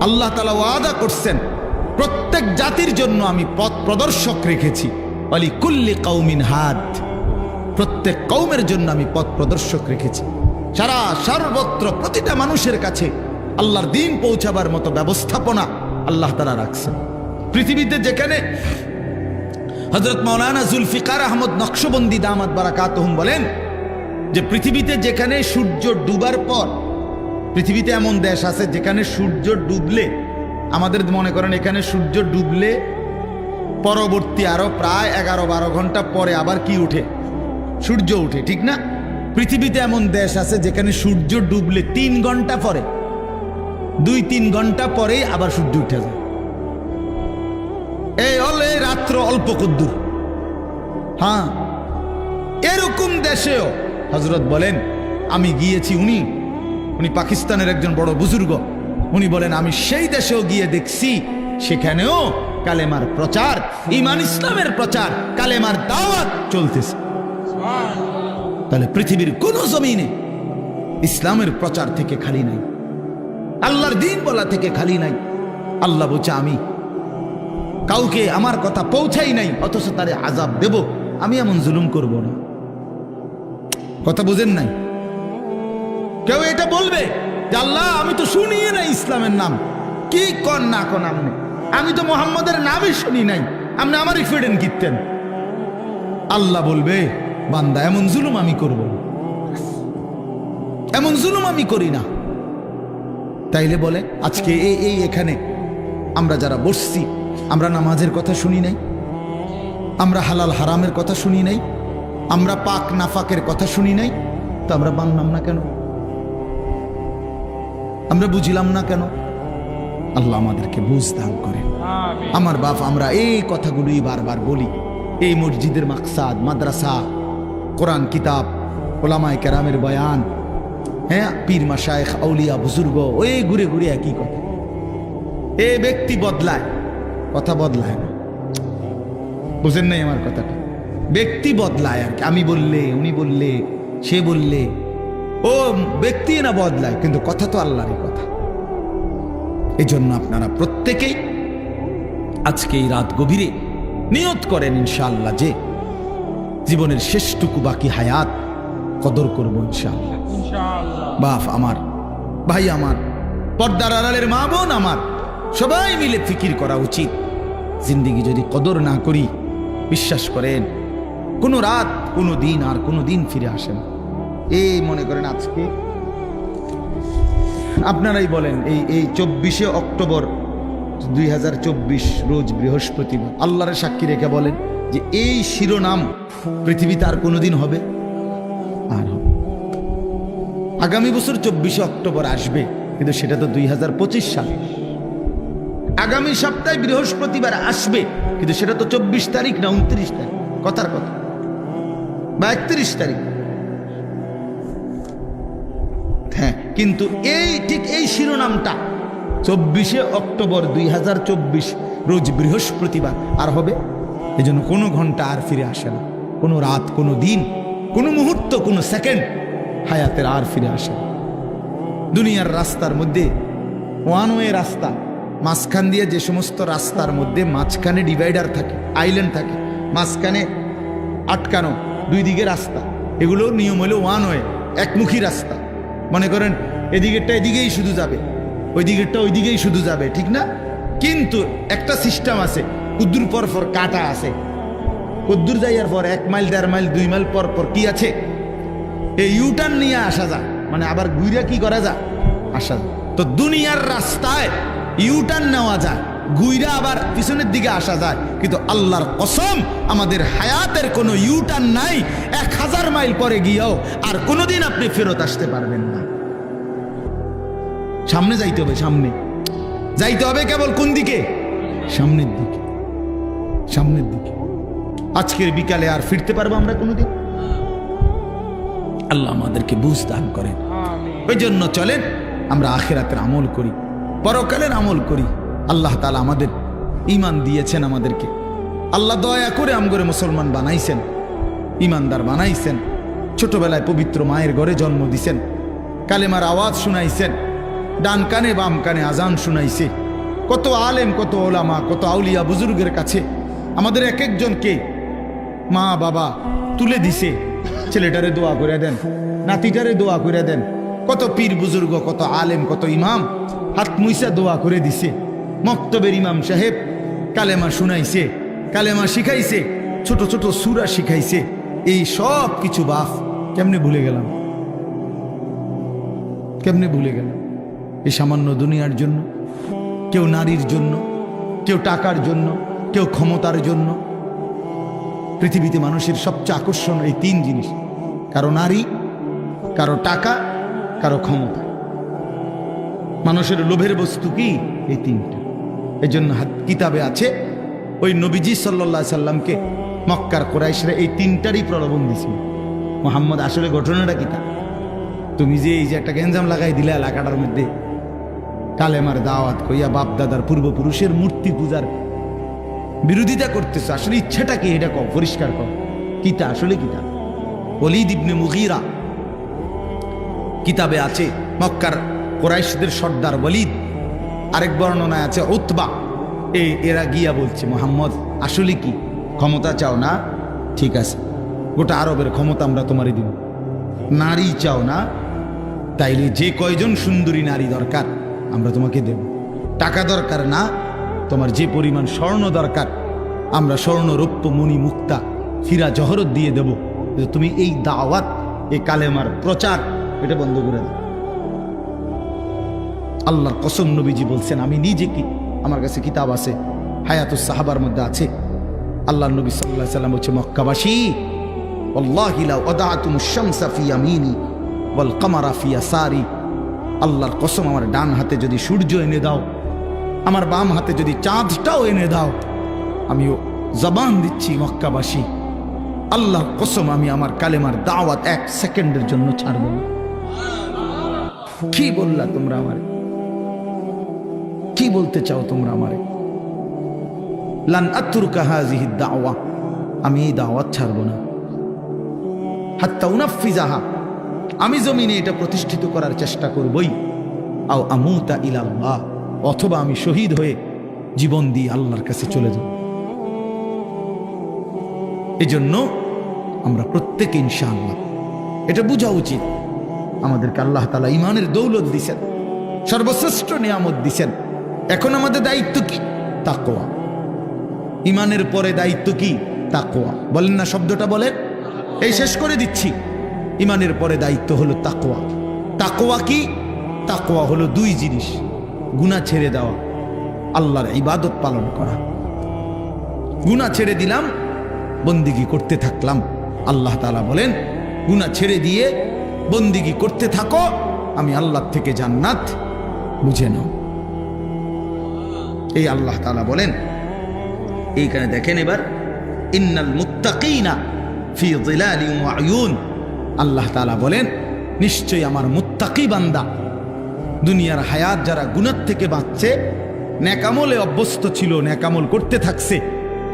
আল্লাহ তাআলা ওয়াদা করছেন প্রত্যেক জাতির জন্য আমি পথ প্রদর্শক রেখেছি। ওয়ালি কুল্লি কওমিন হাদ, প্রত্যেক কওমের জন্য আমি পথ প্রদর্শক রেখেছি। সারা সর্বত্র প্রতিটা মানুষের কাছে আল্লাহর দ্বীন পৌঁছাবার মতো ব্যবস্থাপনা আল্লাহ তাআলা রাখছেন। পৃথিবীতে যেখানে হযরত মাওলানা জুলফিকার আহমদ নকশবন্দি দামাত বারাকাতুহুম বলেন যে পৃথিবীতে যেখানে সূর্য ডুবার পর, পৃথিবীতে এমন দেশ আছে যেখানে সূর্য ডুবলে, আমাদের মনে করেন এখানে সূর্য ডুবলে পরবর্তী আরো প্রায় 11-12 ঘন্টা পরে আবার কি উঠে? সূর্য উঠে, ঠিক না? পৃথিবীতে এমন দেশ আছে যেখানে সূর্য ডুবলে 3 ঘন্টা পরে, 2-3 ঘন্টা পরেই আবার সূর্য উঠে যায়। এই রাত্র অল্প কদ্দুর। হ্যাঁ, এরকম দেশেও হযরত বলেন আমি গিয়েছি, উনি পাকিস্তানের একজন বড় বুজুর্গ, উনি বলেন আমি সেই দেশেও গিয়ে দেখছি সেখানেও কালেমার প্রচার, ঈমান ইসলামের প্রচার, কালেমার দাওয়াত চলতেছে। তাহলে পৃথিবীর কোন জমিনে ইসলামের প্রচার থেকে খালি নাই, আল্লাহর দ্বীন বলা থেকে খালি নাই। আল্লাহ বলছে আমি কাউকে আমার কথা পৌঁছাই নাই অথচ তারে আযাব দেব, আমি এমন জুলুম করব না। কথা বুঝেন নাই? কেউ এটা বলবে যে আল্লাহ আমি তো শুনিয়ে নাই ইসলামের নাম, কি কন না কন আপনি, আমি তো মোহাম্মদের নামই শুনি নাই, আপনি আমারই ফেডেন কিনতেন। আল্লাহ বলবে বান্দা এমন জুলুম আমি করব না, এমন জুলুম আমি করি না। তাইলে বলে আজকে এই এখানে আমরা যারা বসছি, আমরা নামাজের কথা শুনি নাই, আমরা হালাল হারামের কথা শুনি নাই, আমরা পাক নাফাকের কথা শুনি নাই, তো আমরা মানলাম না কেন? আমরা বুঝলাম না কেন? আল্লাহ আমাদেরকে বুঝ দান করেন। আমার বাপ, আমরা এই কথাগুলোই বারবার বলি। এই মসজিদের মাকসাদ, মাদ্রাসা, কোরআন কিতাব, ওলামায়ে কেরামের বয়ান, হ্যাঁ, পীর মাশায়েখ আউলিয়া বুজুর্গ, ওই ঘুরে ঘুরে একই কথা। এ ব্যক্তি বদলায়, কথা বদলায় না। বুঝেন নাই আমার কথাটা? ব্যক্তি বদলায় আর কি, আমি বললে, উনি বললে, সে বললে, ও ব্যক্তি না বদলায়, কিন্তু কথা তো আল্লাহরই কথা। এই জন্য আপনারা প্রত্যেকেই আজকে এই রাত গভীরে নিয়ত করেন ইনশাআল্লাহ যে জীবনের শেষটুকু বাকি হায়াত কদর করব ইনশাআল্লাহ। বাপ আমার, ভাই আমার, পর্দার আড়ালের মা বোন আমার, সবাই মিলে ফিকির করা উচিত। জিন্দেগি যদি কদর না করি, বিশ্বাস করেন কোনো রাত, কোনো দিন আর কোনো দিন ফিরে আসে না। এই মনে করেন আজকে আপনারাই বলেন, এই 24শে অক্টোবর 2024 রোজ বৃহস্পতিবার, আল্লাহর সাক্ষী রেখে বলেন যে এই শিরোনাম পৃথিবীতে আর কোনোদিন হবে? আর হবে। আগামী বছর 24শে অক্টোবর আসবে, কিন্তু সেটা তো 2025 সাল। আগামী সপ্তাহে বৃহস্পতিবার আসবে, কিন্তু সেটা তো 24 তারিখ না 29 তারিখ, কথার কথা, বা 31 তারিখ। হ্যাঁ, কিন্তু ঠিক এই শিরোনামটা 24শে অক্টোবর 2024 রোজ বৃহস্পতিবার আর হবে। এই জন্য কোনো ঘন্টা আর ফিরে আসে না, কোনো রাত, কোনো দিন, কোনো মুহূর্ত, কোনো সেকেন্ড হায়াতের আর ফিরে আসে না। দুনিয়ার রাস্তার মধ্যে ওয়ান ওয়ে রাস্তা, মাঝখান দিয়ে যে সমস্ত রাস্তার মধ্যে মাঝখানে ডিভাইডার থাকে, আইল্যান্ড থাকে, মাঝখানে আটকানো, দুই দিকে রাস্তা, এগুলো নিয়ম হলো ওয়ান ওয়ে, একমুখী রাস্তা। মনে করেন এদিকেরটা এদিকেই শুধু যাবে, ওই দিকেরটা ওই দিকেই শুধু যাবে, ঠিক না? কিন্তু একটা সিস্টেম আছে, কুদ্দুর পর পর কাটা আছে, কুদ্দুর যাইয়ার পর 1 মাইল 1.5 মাইল 2 মাইল পর পর কি আছে, এই ইউটার্ন নিয়ে আসা যায়, মানে আবার ঘুরে কি করা যায়, আসা যায়। তো দুনিয়ার রাস্তায় ইউটার্ন নেওয়া যায়, ঘুইরা আবার পিছনের দিকে আসা যায়, কিন্তু আল্লাহর কসম আমাদের হায়াতের কোনো ইউটার্ন নাই। 1000 মাইল পরে গিয়েও আর কোনোদিন আপনি ফেরত আসতে পারবেন না। সামনে যাইতে হবে, সামনে যাইতে হবে, কেবল কোন দিকে, সামনের দিকে, সামনের দিকে। আজকের বিকালে আর ফিরতে পারবো আমরা কোনোদিন? আল্লাহ আমাদেরকে বুঝ দান করেন। ওই জন্য চলেন আমরা আখিরাতের আমল করি, পরকালের আমল করি। আল্লাহ তাআলা আমাদের ঈমান দিয়েছেন, আমাদেরকে আল্লাহ দয়া করে আমগরে মুসলমান বানাইছেন, ঈমানদার বানাইছেন। ছোটবেলায় পবিত্র মায়ের ঘরে জন্ম দিছেন, কালেমার আওয়াজ শুনাইছেন, ডান কানে বাম কানে আজান শুনাইছে। কত আলেম, কত ওলামা, কত আউলিয়া বুজুর্গের কাছে আমাদের এক একজনকে মা বাবা তুলে দিছে, ছেলেটারে দোয়া করে দেন, নাতিটারে দোয়া করে দেন। কত পীর বুজুর্গ, কত আলেম, কত ইমাম হাত মুইসা দোয়া করে দিছে। মক্তবের ইমাম সাহেব কালেমা শুনাইছে, কালেমা শিখাইছে, ছোট ছোট সূরা শিখাইছে। এই সব কিছু বাপ কেমনে ভুলে গেলাম, কেমনে ভুলে গেলাম? এই সামান্য দুনিয়ার জন্য, কেউ নারীর জন্য, কেউ টাকার জন্য, কেউ ক্ষমতার জন্য। পৃথিবীতে মানুষের সবচেয়ে আকর্ষণ এই 3 জিনিস, কারো নারী, কারো টাকা, কারো ক্ষমতা। মানুষের লোভের বস্তু কি? এই 3টা। এই জন্য কিতাবে আছে ওই নবীজি সাল্লাল্লাহু আলাইহি সাল্লামকে মক্কার কুরাইশরা এই 3টারই প্রলোভন দিছিল। মুহাম্মদ আসলে ঘটনাটা কি তা? তুমি যে এই যে একটা গেঞ্জাম লাগাই দিলে এলাকাটার মধ্যে, কালেমার দাওয়াত কইয়া বাপ দাদার পূর্বপুরুষের মূর্তি পূজার বিরোধিতা করতেছে, আসলে ইচ্ছাটা কি এটা কও, পরিষ্কার কর, কিতা আসলে কিতা? ওলীদ ইবনে মুগীরা কিতাবে আছে, মক্কার কুরাইশদের সর্দার ওলীদ, আরেক বর্ণনায় আছে উতবা। এরা গিয়া বলছে, মুহাম্মদ আসলে কি ক্ষমতা চাও না? ঠিক আছে, গোটা আরবের ক্ষমতা আমরা তোমারই দিব। নারী চাও না? তাইলে যে কয়জন সুন্দরী নারী দরকার আমরা তোমাকে দেব। টাকা দরকার না? তোমার যে পরিমাণ স্বর্ণ দরকার আমরা স্বর্ণ, রৌপ্য, মণি, মুক্তা, হীরা, জহরত দিয়ে দেব। তুমি এই দাওয়াত, এই কালেমার প্রচার এটা বন্ধ করে দাও। আল্লাহর কসম নবীজি বলছেন, আমি নিজে কি, আমার কাছে কিতাব আছে, হায়াতুস সাহাবার মধ্যে আছে। আল্লাহ নবী সাল্লাল্লাহু আলাইহি সাল্লাম বলছে, মক্কাবাসী ওয়াল্লাহি লা ওয়াদাতুমুশ শামসা ফি ইয়ামিনি ওয়াল কামারা ফি ইয়াসারি। আল্লাহর কসম, আমার ডান হাতে যদি সূর্য এনে দাও, আমার বাম হাতে যদি চাঁদটাও এনে দাও, আমিও জবান দিচ্ছি মক্কাবাসী, আল্লাহর কসম আমি আমার কালেমার দাওয়াত 1 সেকেন্ডের জন্য ছাড়ব না। কি বললা তোমরা আমারে? কি বলতে চাও তোমরা আমারে? লান আতরুকা হাযিহি দাওয়া, আমি এই দাওয়াত ছাড়ব না। হাত্তা উনাফিজাহা, আমি জমিনে এটা প্রতিষ্ঠিত করার চেষ্টা করবই। আও আমুতা ইলাল্লাহ, অথবা আমি শহীদ হয়ে জীবন দিয়ে আল্লাহর কাছে চলে যাব। এজন্য আমরা প্রত্যেকে ইনশাআল্লাহ এটা বোঝা উচিত, আমাদেরকে আল্লাহ তাআলা ঈমানের দৌলত দিয়েছেন, সর্বশ্রেষ্ঠ নিয়ামত দিয়েছেন। এখন আমাদের দায়িত্ব কি? তাকওয়া। ঈমানের পরে দায়িত্ব কি? তাকওয়া। বলেন না শব্দটা, বলেন। এই শেষ করে দিচ্ছি। ঈমানের পরে দায়িত্ব হলো তাকওয়া। তাকওয়া কি? তাকওয়া হলো 2 জিনিস, গুনাহ ছেড়ে দেওয়া, আল্লাহর ইবাদত পালন করা। গুনাহ ছেড়ে দিলাম, বন্দিগি করতে থাকলাম। আল্লাহ তাআলা বলেন, গুনাহ ছেড়ে দিয়ে বন্দিগি করতে থাকো, আমি আল্লাহ থেকে জান্নাত বুঝে নাও। এই আল্লাহ তাআলা বলেন। এইখানে দেখেন এবার, ইন্নাল মুত্তাকিনা ফি যিলালিন ওয়া আয়ুন। আল্লাহ তাআলা বলেন, নিশ্চয়ই আমার মুত্তাকি বান্দা, দুনিয়ার হায়াত যারা গুনাহ থেকে বাঁচছে, নেকামলে অভ্যস্ত ছিল, নেকামল করতে থাকছে,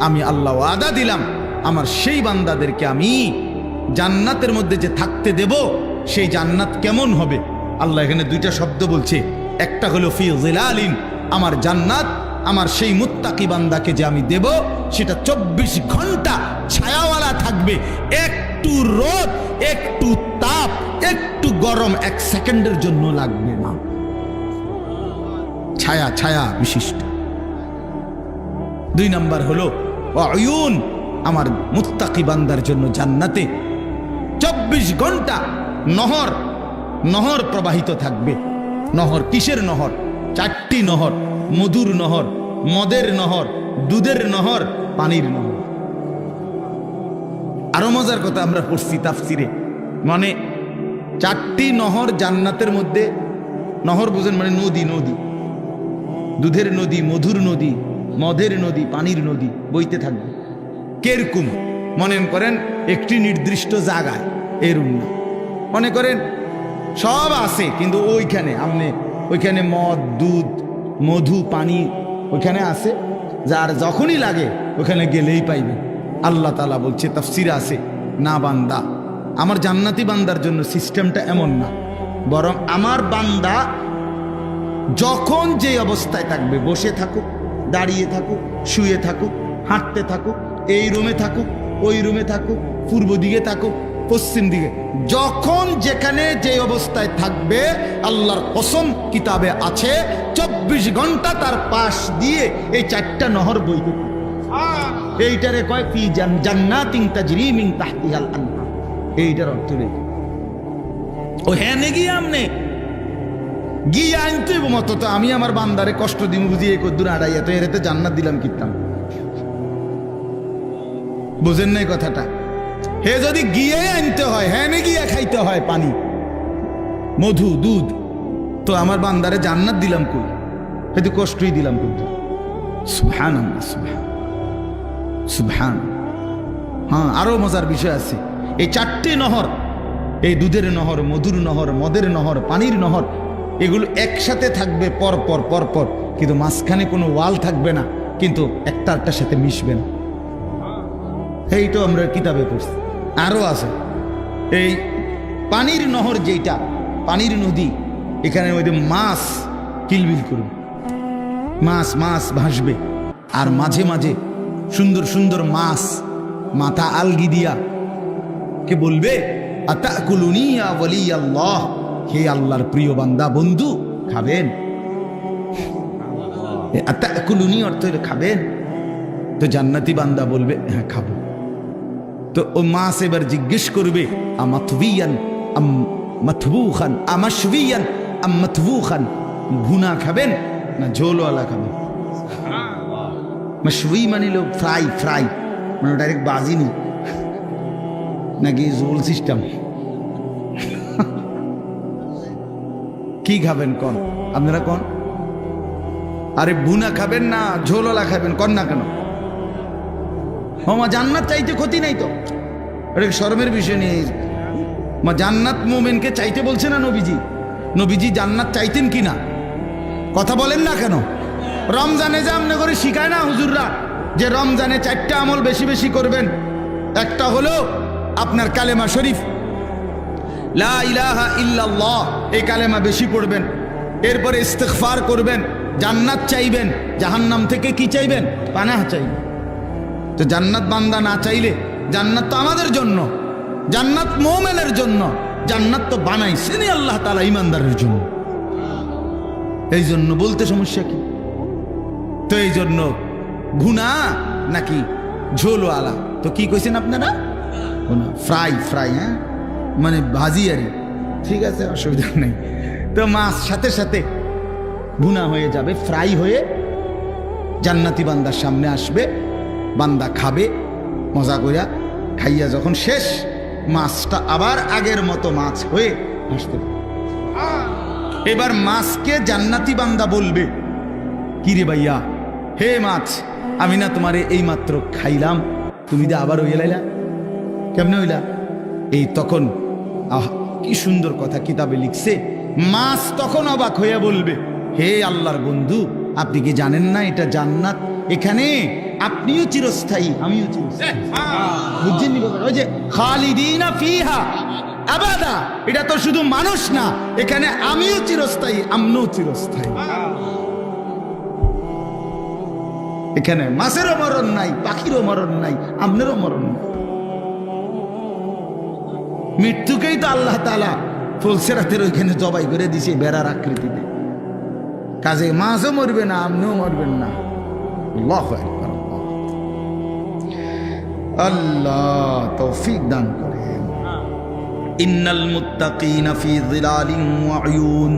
আমি আল্লাহ ওয়াদা দিলাম আমার সেই বান্দাদেরকে আমি জান্নাতের মধ্যে যে থাকতে দেব, সেই জান্নাত কেমন হবে? আল্লাহ এখানে 2টা শব্দ বলছে, একটা হলো ফি যিলালিন, আমার জান্নাত আমার সেই মুত্তাকি বান্দাকে যে আমি দেব, সেটা 24 ঘন্টা ছায়াওয়ালা থাকবে। একটু রোদ, একটু তাপ, একটু গরম 1 সেকেন্ডের জন্য লাগবে না। ছায়া ছায়া বিশিষ্ট। 2 নাম্বার হলো ওয়ায়ুন, আমার মুত্তাকি বান্দার জন্য জান্নাতে 24 ঘন্টা নহর নহর প্রবাহিত থাকবে। নহর কিসের নহর? 4টি নহর, মধুর নহর, মদের নহর, দুধের নহর, পানির নহর। আরো মজার কথা আমরা পড়ছি তাফসিরে, মানে 4টি নহর জান্নাতের মধ্যে। নহর বুঝেন মানে নদী, নদী, দুধের নদী, মধুর নদী, মদের নদী, পানির নদী বইতে থাকবে। কেরকম মনে করেন একটি নির্দিষ্ট জায়গায়, এরম না, মনে করেন সব আছে কিন্তু ওইখানে আপনি ওইখানে মদ, দুধ, মধু, পানি ওইখানে আছে, যার যখনই লাগে ওখানে গেলেই পাইবে। আল্লাহ তাআলা বলছে তাফসিরে আছে, না বান্দা, আমার জান্নাতি বান্দার জন্য সিস্টেমটা এমন না, বরং আমার বান্দা যখন যে অবস্থায় থাকবে, বসে থাকুক, দাঁড়িয়ে থাকুক, শুয়ে থাকুক, হাঁটতে থাকুক, এই রুমে থাকুক, ওই রুমে থাকুক, পূর্ব দিকে থাকুক, পশ্চিম দিকে, যখন যেখানে যে অবস্থায় থাকবে, আল্লাহর কসম কিতাবে আছে 24 ঘন্টা তার পাশ দিয়ে এই 4টা নহর বইতে থাকবে। এইটারে কয় ফি জান্নাতিন তাজরি মিন তাহতিহাল আনহার। এইটার অর্থ নেই ও হ্যাঁ নেগি আমনে গিয়ে আনতে মতো তো আমি আমার বান্দারে কষ্ট দিন বুঝিয়ে কদ্দুর আড়াইয়া তো এরাতে জান্নাত দিলাম কিতাম। বুঝেন নাই কথাটা? হে যদি গিয়ে আনতে হয়, হ্যাঁ গিয়া খাইতে হয় পানি, মধু, দুধ, তো আমার বান্দারে জান্নাত দিলাম কই? হয়তো কষ্টই দিলাম কদ্দুর। সুবহানাল্লাহ, সুবহান। হ্যাঁ, আরো মজার বিষয় আছে। এই 4টি নহর, এই দুধের নহর, মধুর নহর, মদের নহর, পানির নহর, এগুলো একসাথে থাকবে পরপর পরপর, কিন্তু মাঝখানে কোনো ওয়াল থাকবে না, কিন্তু একটার সাথে মিশবে না। এইটাও আমরা কিতাবে পড়ছি। আরো আছে এই পানির নহর, যেটা পানির নদী, এখানে ওই মাছ কিলবিল করবে, মাছ মাছ ভাসবে, আর মাঝে মাঝে সুন্দর সুন্দর মাছ মাথা আলগি দিয়া কে বলবে, আতাকুলুনি ইয়া ওয়ালি আল্লাহ, হে আল্লাহর প্রিয় বান্দা, বন্ধু খাবেন? আতাকুলুনি অর্থ হলো খাবেন। তো জান্নাতি বান্দা বলবে হ্যাঁ খাবো। তো ও মাছ এবার জিজ্ঞেস করবে, আমাতবিয়ান আম মাতবুখান, আমাশবিয়ান আম মাতবুখান, ভুনা খাবেন না ঝোলওয়ালা খাবেন? মাশবি মানে লো ফ্রাই, ফ্রাই মানে ডাইরেক্ট বাজিনি, নাকি ঝোল সিস্টেম? কি খাবেন কন আপনারা, কন? আরে ভুনা খাবেন না ঝোলওয়ালা খাবেন, কন না কেন? মা জান্নাত চাইতে ক্ষতি নাই তো, এটা শরমের বিষয় নিয়ে। মা জান্নাত মুমিনকে চাইতে বলছে না নবীজি? নবীজি জান্নাত চাইতেন কিনা কথা বলেন না কেন? রমজানে যে আমনে করে শিখায় না হুজুররা, যে রমজানে 4টা আমল বেশি বেশি করবেন। একটা হলো আপনার কালেমা শরীফ, লা ইলাহা ইল্লাল্লাহ, এই কালেমা বেশি পড়বেন। এরপরে ইস্তিগফার করবেন, জান্নাত চাইবেন, জাহান্নাম থেকে কি চাইবেন? পানাহ চাইবেন। তো জান্নাত বান্দা না চাইলে, জান্নাত তো আমাদের জন্য, জান্নাত মুমিনের জন্য, জান্নাত তো বানাইছেনই আল্লাহ তাআলা ঈমানদারের জন্য। এই জন্য বলতে সমস্যা কি? তো এই জন্য ভুনা নাকি ঝোলওয়ালা, তো কি কইছেন আপনারা? ফ্রাই, ফ্রাই, হ্যাঁ মানে ভাজি আরে, ঠিক আছে, অসুবিধা নেই। তো মাছ সাথে সাথে ভুনা হয়ে যাবে, ফ্রাই হয়ে জান্নাতি বান্দার সামনে আসবে, বান্দা খাবে মজা কইরা, খাইয়া যখন শেষ, মাছটা আবার আগের মতো মাছ হয়ে আসতে। এবার মাছকে জান্নাতি বান্দা বলবে, কি রে ভাইয়া, হে মাছ, আমি না তোমারে এই মাত্র খাইলাম, তুমি যে আবার হইয়া লাইলা, কেমনে হইলা? এই তখন আহ কি সুন্দর কথা কিতাবে লিখছে, মাছ তখন অবাক হইয়া বলবে, হে আল্লাহর বন্ধু, আপনি কি জানেন না এটা জান্নাত? এখানে আপনিও চিরস্থায়ী, আমিও চিরস্থায়ী। বুঝছেন? ওই যে খালিদিনা ফিহা আবাদা, এটা তো শুধু মানুষ না, এখানে আমিও চিরস্থায়ী, আমরাও চিরস্থায়ী। এখানে মাছেরও মরণ নাই, পাখিরও মরণ নাই, আপনারও মরণ নাই। মৃত্যুকেই তো আল্লাহ তাআলা ফুলসিরাতের ওইখানে জবাই করে দিছে বেড়ার আকৃতিতে, কাজে মাছও মরবে না, আপনিও মরবেন না। আল্লাহু আকবার। আল্লাহ তৌফিক দান করেন। ইন্নাল মুত্তাকিনা ফি যিলালিন ওয়া উয়ুন,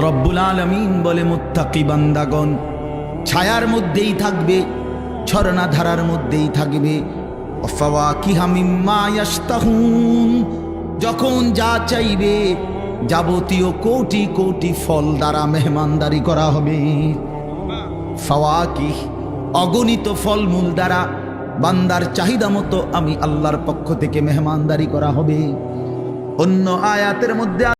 রব্বুল আলামিন বলে মুত্তাকি বান্দাগণ ছায়ার মধ্যেই থাকবে, ঝর্ণাধারার মধ্যেই থাকবে। ফাওয়াকিহা মিম্মা ইয়াশতাহুন, যখন যা চাইবে যাবতীয় কোটি কোটি ফল দ্বারা মেহমানদারি করা হবে। ফাওয়াকিহ অগণিত ফলমূল দ্বারা বান্দার চাহিদা মতো আমি আল্লাহর পক্ষ থেকে মেহমানদারি করা হবে। অন্য আয়াতের মধ্যে